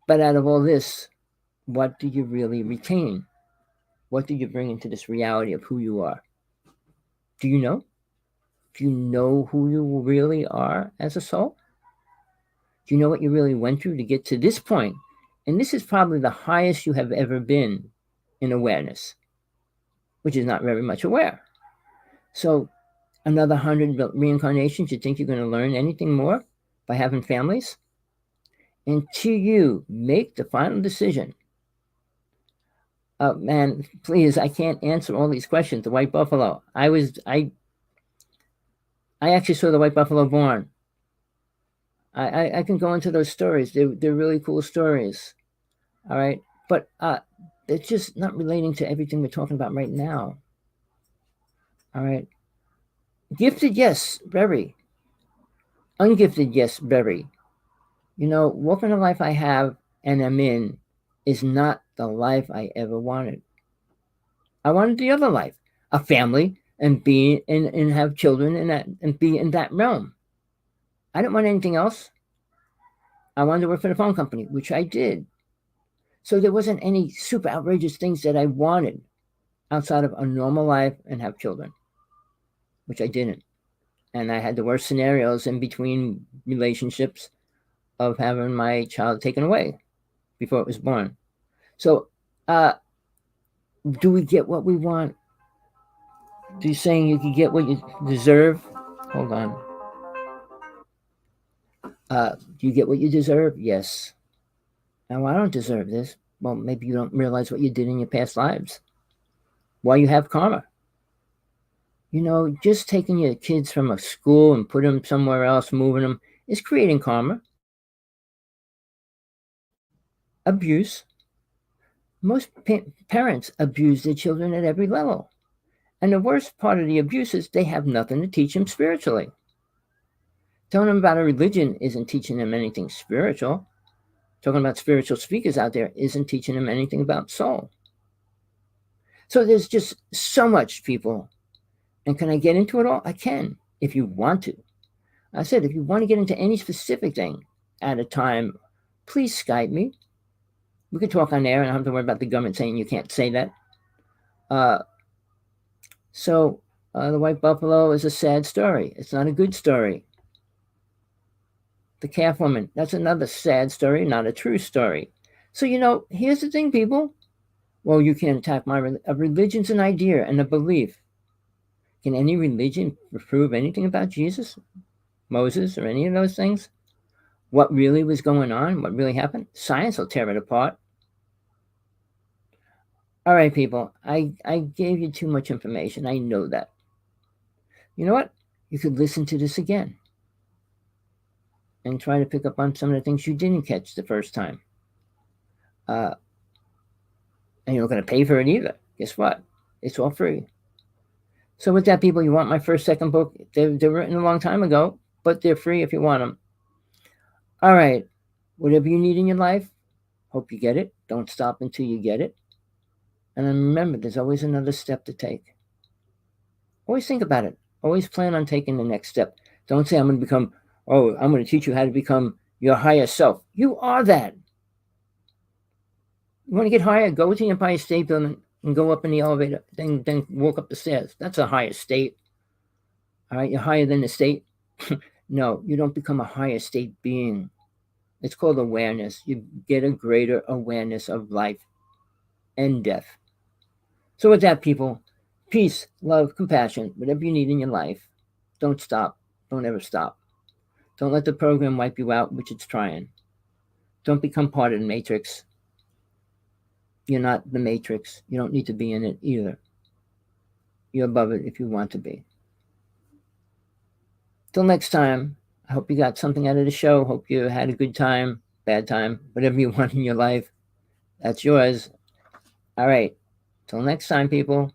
[SPEAKER 1] But out of all this, what do you really retain? What do you bring into this reality of who you are? Do you know? Do you know who you really are as a soul? Do you know what you really went through to get to this point? And this is probably the highest you have ever been in awareness, which is not very much aware. So another 100 reincarnations, you think you're going to learn anything more by having families? Until you make the final decision. Man, please, I can't answer all these questions. The white buffalo. I actually saw the white buffalo born. I can go into those stories. They're really cool stories. All right. But it's just not relating to everything we're talking about right now. All right. Gifted, yes, very. Ungifted, yes, very. You know, walking the life I have and am in is not the life I ever wanted. I wanted the other life, a family, and be and have children and be in that realm. I didn't want anything else. I wanted to work for the phone company, which I did. So there wasn't any super outrageous things that I wanted outside of a normal life and have children, which I didn't. And I had the worst scenarios in between relationships of having my child taken away before it was born. So do we get what we want? Do you saying you can get what you deserve? Hold on. Do you get what you deserve? Yes. Now, I don't deserve this. Well, maybe you don't realize what you did in your past lives. Why you have karma. You know, just taking your kids from a school and putting them somewhere else, moving them, is creating karma. Abuse. Most parents abuse their children at every level. And the worst part of the abuse is they have nothing to teach them spiritually. Telling them about a religion isn't teaching them anything spiritual. Talking about spiritual speakers out there isn't teaching them anything about soul. So there's just so much, people. And can I get into it all? I can, if you want to. I said, if you want to get into any specific thing at a time, please Skype me. We could talk on air and I don't have to worry about the government saying you can't say that. So the white buffalo is a sad story. It's not a good story. The calf woman, that's another sad story, not a true story. So, you know, here's the thing, people. Well, you can't attack a religion's an idea and a belief. Can any religion prove anything about Jesus, Moses, or any of those things? What really was going on? What really happened? Science will tear it apart. All right, people, I gave you too much information. I know that. You know what? You could listen to this again and try to pick up on some of the things you didn't catch the first time. And you're not going to pay for it either. Guess what? It's all free. So with that, people, you want my first, second book? They're written a long time ago, but they're free if you want them. All right. Whatever you need in your life, hope you get it. Don't stop until you get it. And then remember, there's always another step to take. Always think about it. Always plan on taking the next step. Don't say, I'm going to teach you how to become your higher self. You are that. You want to get higher? Go to the Empire State Building and go up in the elevator, then walk up the stairs. That's a higher state. All right, you're higher than the state. No, you don't become a higher state being. It's called awareness. You get a greater awareness of life and death. So with that, people, peace, love, compassion, whatever you need in your life, don't stop. Don't ever stop. Don't let the program wipe you out, which it's trying. Don't become part of the matrix. You're not the matrix. You don't need to be in it either. You're above it if you want to be. Till next time, I hope you got something out of the show. Hope you had a good time, bad time, whatever you want in your life. That's yours. All right. Till next time, people.